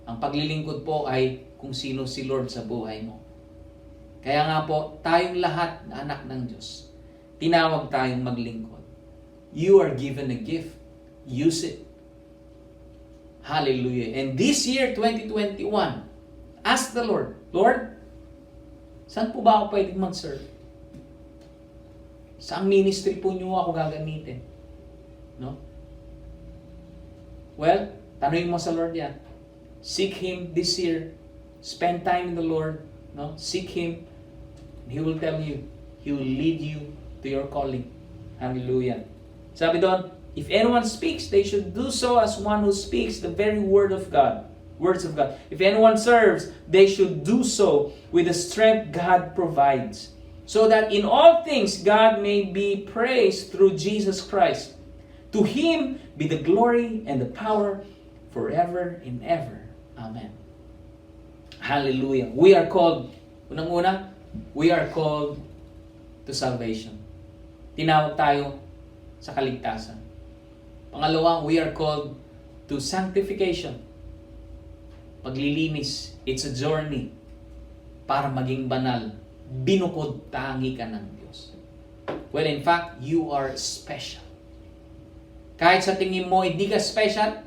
Ang paglilingkod po ay kung sino si Lord sa buhay mo. Kaya nga po, tayong lahat na anak ng Diyos, tinawag tayong maglingkod. You are given a gift. Use it. Hallelujah. And this year, 2021, ask the Lord, Lord, saan po ba ako pwedeng mag-serve? Saang ministry po niyo ako gagamitin? No? Well, tanungin mo sa Lord yan. Seek Him this year. Spend time in the Lord. No? Seek Him. And He will tell you. He will lead you to your calling. Hallelujah. Sabi doon, if anyone speaks, they should do so as one who speaks the very word of God. Words of God. If anyone serves, they should do so with the strength God provides. So that in all things, God may be praised through Jesus Christ. To Him be the glory and the power forever and ever. Amen. Hallelujah. We are called, unang-una, we are called to salvation. Tinawag tayo sa kaligtasan. Pangalawa, we are called to sanctification. Paglilinis. It's a journey para maging banal. Binukod tangi ka ng Diyos. Well, in fact, you are special. Kahit sa tingin mo hindi ka special,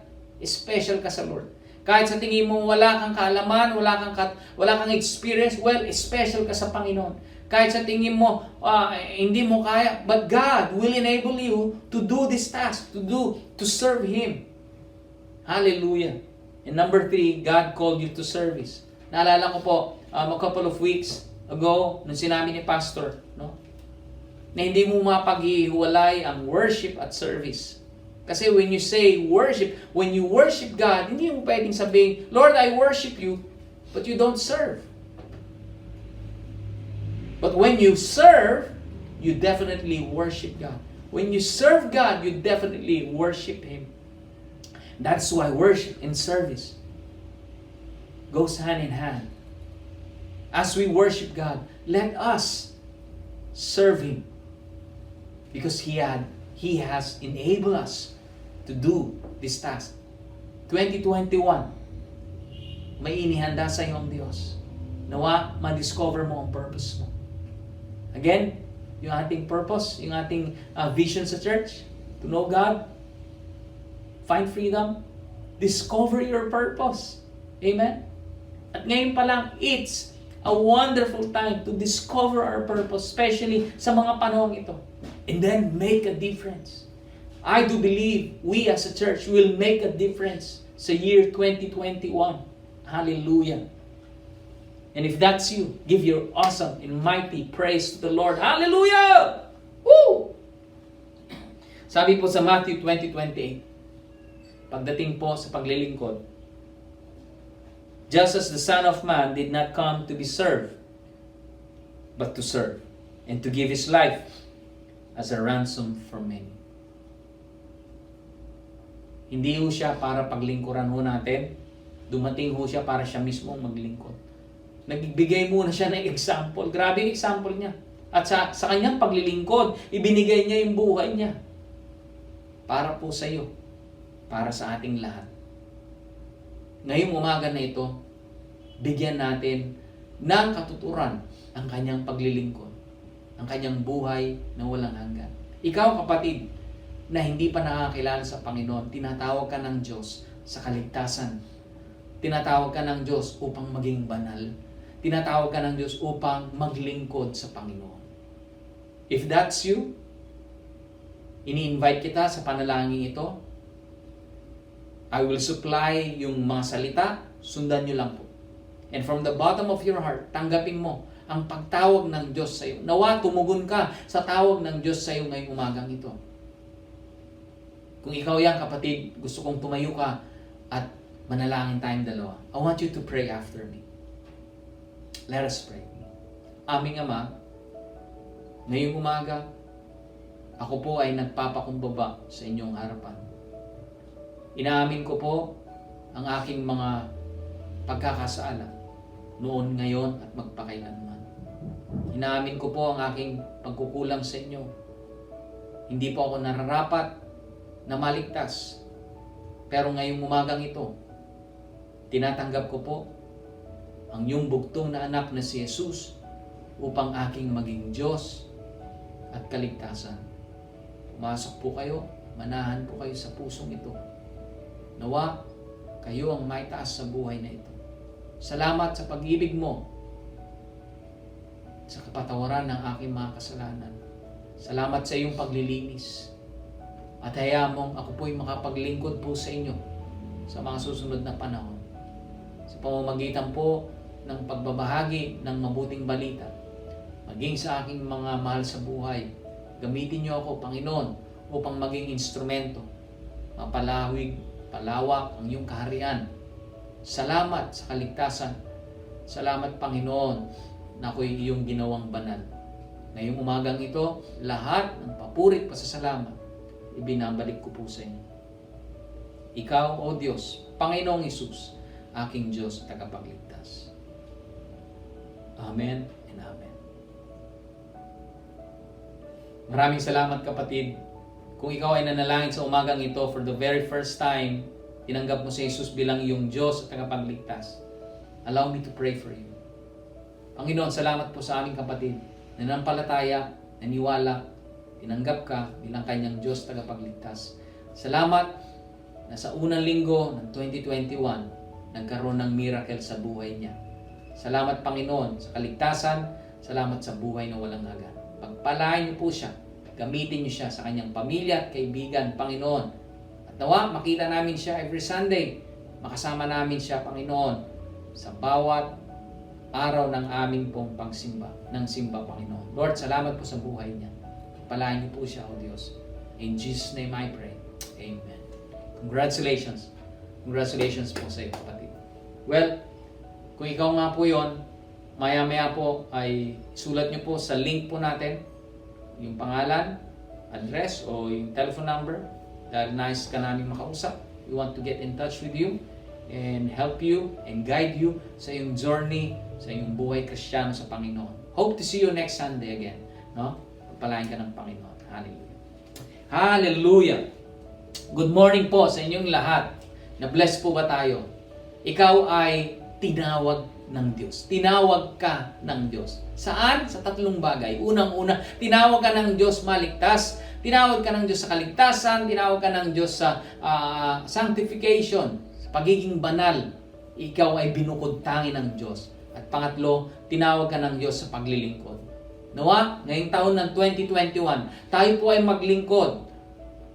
special ka sa Lord. Kahit sa tingin mo wala kang kaalaman, wala kang experience, well, special ka sa Panginoon. Kahit sa tingin mo hindi mo kaya, but God will enable you to do this task, to serve Him. Hallelujah. And number 3, God called you to service. Naalala ko po, a couple of weeks ago, nung sinabi ni Pastor, no, na hindi mo mapaghihiwalay ang worship at service. Kasi when you say worship, when you worship God, hindi mo pwedeng sabihin, Lord, I worship you, but you don't serve. But when you serve, you definitely worship God. When you serve God, you definitely worship Him. That's why worship and service goes hand in hand. As we worship God, let us serve Him. Because He has enabled us to do this task. 2021, may inihanda sa iyo ang Diyos. Nawa, ma-discover mo ang purpose mo. Again, yung ating purpose, yung ating vision sa church, to know God, find freedom, discover your purpose. Amen? At ngayon pa lang, it's a wonderful time to discover our purpose, especially sa mga panahong ito. And then make a difference. I do believe we as a church will make a difference sa year 2021. Hallelujah. And if that's you, give your awesome and mighty praise to the Lord. Hallelujah! Woo! Sabi po sa Matthew 20:28, pagdating po sa paglilingkod, just as the Son of Man did not come to be served, but to serve, and to give His life as a ransom for many. Hindi ho siya para paglingkuran ho natin. Dumating ho siya para siya mismo maglingkod. Nagbigay muna siya ng example. Grabe yung example niya. At sa kanyang paglilingkod, ibinigay niya yung buhay niya. Para po sa iyo. Para sa ating lahat. Ngayong umaga na ito, bigyan natin ng katuturan ang kanyang paglilingkod. Ang kanyang buhay na walang hanggan. Ikaw, kapatid, na hindi pa nakakilala sa Panginoon, tinatawag ka ng Diyos sa kaligtasan. Tinatawag ka ng Diyos upang maging banal. Tinatawag ka ng Diyos upang maglingkod sa Panginoon. If that's you, ini-invite kita sa panalangin ito. I will supply yung mga salita, sundan nyo lang po. And from the bottom of your heart, tanggapin mo ang pagtawag ng Diyos sa iyo. Nawa, tumugon ka sa tawag ng Diyos sa iyo ngayong umagang ito. Kung ikaw yan, kapatid, gusto kong tumayo ka at manalangin tayong dalawa. I want you to pray after me. Let us pray. Aming Ama, ngayong umaga, ako po ay nagpapakumbaba sa inyong harapan. Inaamin ko po ang aking mga pagkakasala noon, ngayon at magpakailanman. Inaamin ko po ang aking pagkukulang sa inyo. Hindi po ako nararapat na maligtas. Pero ngayong umagang ito, tinatanggap ko po ang iyong bugtong na anak na si Jesus upang aking maging Diyos at kaligtasan. Pumasok po kayo, manahan po kayo sa pusong ito. Nawa, kayo ang may taas sa buhay na ito. Salamat sa pag-ibig mo sa kapatawaran ng aking mga kasalanan. Salamat sa iyong paglilinis. At hayaan mong ako po'y makapaglingkod po sa inyo sa mga susunod na panahon. Sa pamamagitan po ng pagbabahagi ng mabuting balita, maging sa aking mga mahal sa buhay, gamitin niyo ako, Panginoon, upang maging instrumento, mapalawig, palawak ang iyong kaharian. Salamat sa kaligtasan. Salamat, Panginoon, na ako'y iyong ginawang banal. Ngayong umagang ito, lahat ng papurit, pasasalamat, ibinabalik ko po sa inyo. Ikaw, O Diyos, Panginoong Hesus, aking Diyos at tagapagligtas. Amen and Amen. Maraming salamat, kapatid. Kung ikaw ay nanalangin sa umagang ito for the very first time, tinanggap mo si Jesus bilang iyong Diyos at tagapagligtas, allow me to pray for you. Panginoon, salamat po sa aming kapatid na nanampalataya, naniwala, tinanggap ka bilang kanyang Diyos tagapagligtas. Salamat na sa unang linggo ng 2021, nagkaroon ng miracle sa buhay niya. Salamat Panginoon sa kaligtasan, salamat sa buhay na walang hanggan. Pagpalain niyo po siya, gamitin niyo siya sa kanyang pamilya at kaibigan, Panginoon. At nawa, makita namin siya every Sunday. Makasama namin siya, Panginoon, sa bawat araw ng aming pong pagsimba, Panginoon. Lord, salamat po sa buhay niya. Palain niyo po siya, O Diyos. In Jesus' name I pray. Amen. Congratulations. Congratulations po sa iyo, kapatid. Well, kung ikaw nga po yon, maya-maya po ay sulat niyo po sa link po natin yung pangalan, address, o yung telephone number dahil nice ka namin makausap. We want to get in touch with you and help you and guide you sa iyong journey, sa iyong buhay Kristiyano sa Panginoon. Hope to see you next Sunday again. No? Pagpalain ka ng Panginoon. Hallelujah. Hallelujah! Good morning po sa inyong lahat. Na-bless po ba tayo? Ikaw ay tinawag ng Diyos. Tinawag ka ng Diyos. Saan? Sa tatlong bagay. Unang-una, tinawag ka ng Diyos maligtas. Tinawag ka ng Diyos sa kaligtasan. Tinawag ka ng Diyos sa sanctification. Sa pagiging banal. Ikaw ay binukod tangi ng Diyos. At pangatlo, tinawag ka ng Diyos sa paglilingkod. Nawa, ngayong taon ng 2021, tayo po ay maglingkod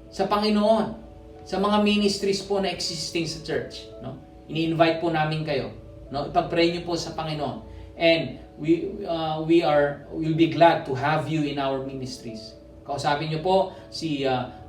sa Panginoon, sa mga ministries po na existing sa church. No? Ini-invite po namin kayo. No? Ipag-pray niyo po sa Panginoon. And we'll be glad to have you in our ministries. Kausapin niyo po si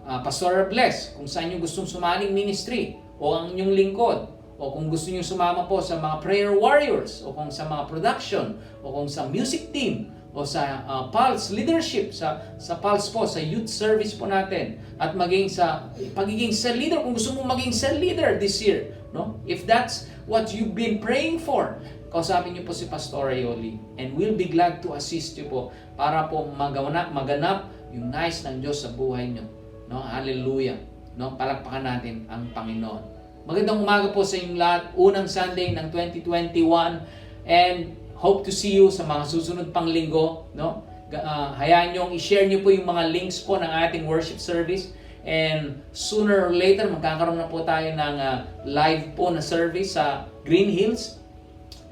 Pastor Bless kung saan niyo gustong sumaling ministry o ang inyong lingkod. O kung gusto niyo sumama po sa mga prayer warriors o kung sa mga production o kung sa music team o sa Pulse leadership, sa Pulse po, sa youth service po natin, at maging sa pagiging cell leader, kung gusto mong maging cell leader this year, no? If that's what you've been praying for, kausapin niyo po si Pastor Ayoli, and we'll be glad to assist you po para po maganap yung nice ng Diyos sa buhay niyo, no? Hallelujah, no? Palakpakan natin ang Panginoon. Magandang umaga po sa inyong lahat, unang Sunday ng 2021, and hope to see you sa mga susunod pang linggo, no? Hayaan nyo, i-share nyo po yung mga links po ng ating worship service, and sooner or later magkakaroon na po tayo ng live po na service sa Green Hills.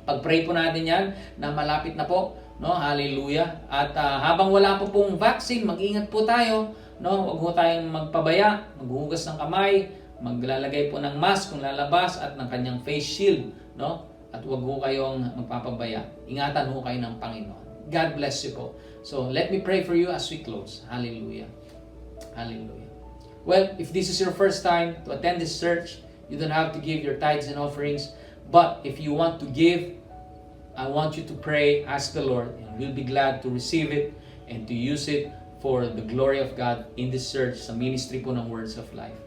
Pag-pray po natin yan na malapit na po, no? Hallelujah. At habang wala po pong vaccine, mag-ingat po tayo, no? Huwag po tayong magpabaya, maghuhugas ng kamay, maglalagay po ng mask kung lalabas at ng kanyang face shield, no? At huwag po kayong magpapabaya. Ingatan po kayo ng Panginoon. God bless you po. So, let me pray for you as we close. Hallelujah. Hallelujah. Well, if this is your first time to attend this church, you don't have to give your tithes and offerings. But if you want to give, I want you to pray, ask the Lord, and we'll be glad to receive it and to use it for the glory of God in this church, sa ministry po ng Words of Life.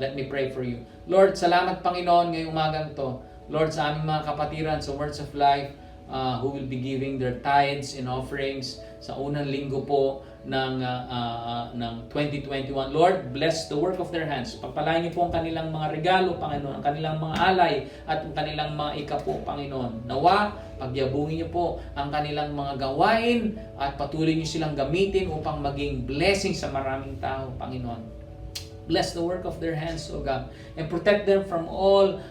Let me pray for you. Lord, salamat Panginoon ngayong umagang to. Lord, sa aming mga kapatiran sa Words of Life who will be giving their tithes and offerings sa unang linggo po ng 2021. Lord, bless the work of their hands. Pagpalain niyo po ang kanilang mga regalo, Panginoon, ang kanilang mga alay at ang kanilang mga ikapo, Panginoon. Nawa, pagyabungin niyo po ang kanilang mga gawain at patuloy niyo silang gamitin upang maging blessing sa maraming tao, Panginoon. Bless the work of their hands, O God, and protect them from all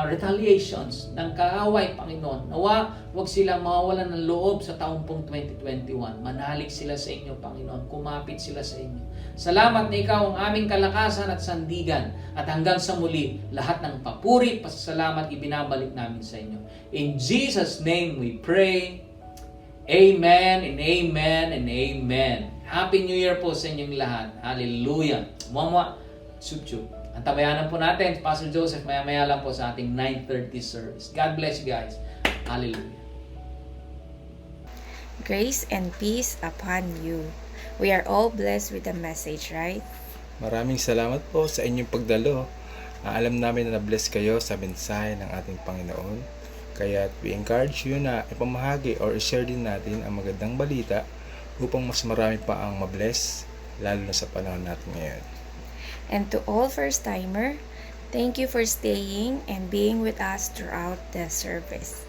retaliations ng kaaway, Panginoon. Nawa, huwag silang mawawalan ng loob sa taong pong 2021. Manalig sila sa inyo, Panginoon. Kumapit sila sa inyo. Salamat na ikaw ang aming kalakasan at sandigan. At hanggang sa muli, lahat ng papuri, pasasalamat, ibinabalik namin sa inyo. In Jesus' name we pray. Amen and amen and amen. Happy New Year po sa inyong lahat. Hallelujah. Mwa, chup-chup. Antabayanan po natin, Pastor Joseph, maya-maya lang po sa ating 9:30 service. God bless you guys. Hallelujah. Grace and peace upon you. We are all blessed with the message, right? Maraming salamat po sa inyong pagdalo. Alam namin na na-bless kayo sa mensahe ng ating Panginoon. Kaya we encourage you na ipamahagi or i-share din natin ang magandang balita upang mas marami pa ang mabless, lalo na sa panahon natin ngayon. And to all first-timer, thank you for staying and being with us throughout the service.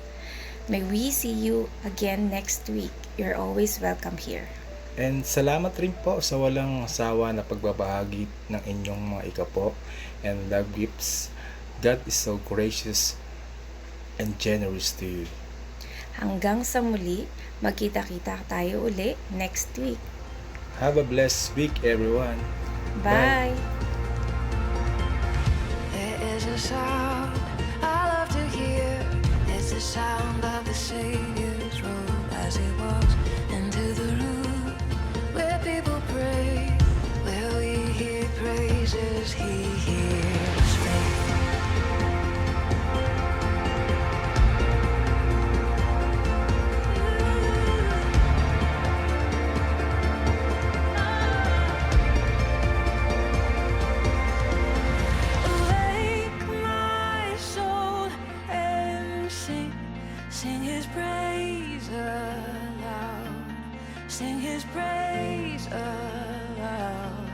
May we see you again next week. You're always welcome here. And salamat rin po sa walang sawa na pagbabahagi ng inyong mga ikapo and love gifts. God is so gracious and generous to you. Hanggang sa muli, magkita-kita tayo uli next week. Have a blessed week, everyone. Bye! There is a sound I love to hear. It's the sound of the Savior's robe as he walks into the room where people pray, where we hear praises, he hears faith. Awake, my soul, and sing, sing his praise aloud, sing his praise aloud.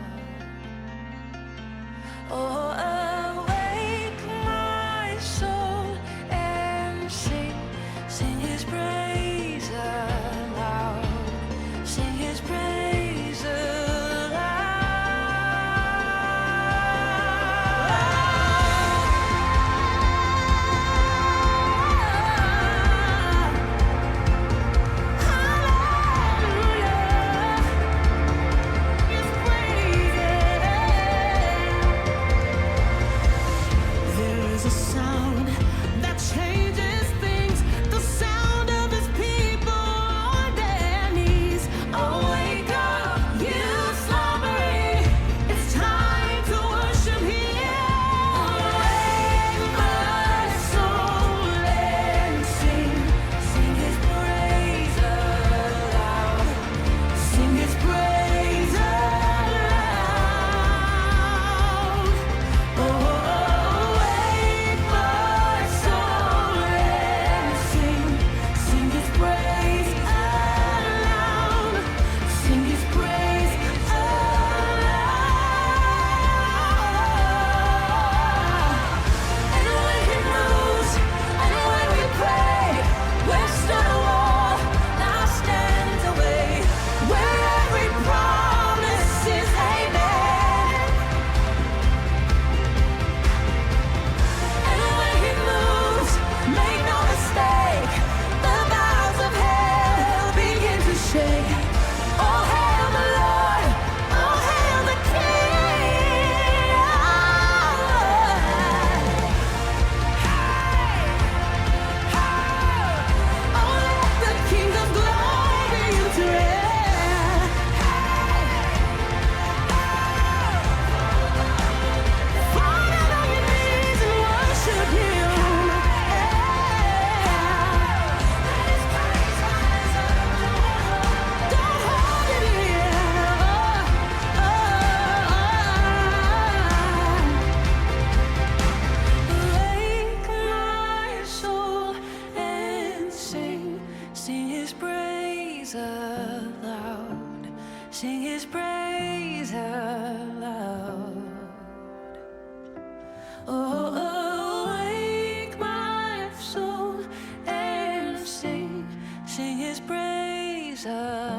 Oh, awake, my soul, and sing, sing his praise aloud, sing his praise aloud. Hallelujah, his praises. There is a sound that changes things, the sound of his people on their knees. Oh, wake up, you slumbering, it's time to worship him. Awake, my soul, and sing, sing his praise aloud, sing his praise aloud. Oh, awake, my soul, and sing, sing his praise aloud, sing his praise aloud. And when he moves, and when we pray, we're stood a wall, now stands away, where every promise is amen. And when he moves, make no mistake, the boughs of hell begin to shake. All hail the Lord, all hail the King. Oh, let the King of glory enter. Fall down on your knees and worship him. Don't hold it in. Awake, my soul, and sing, sing his praise aloud, sing his praise aloud. Oh, awake, my soul, and sing, sing his praise aloud.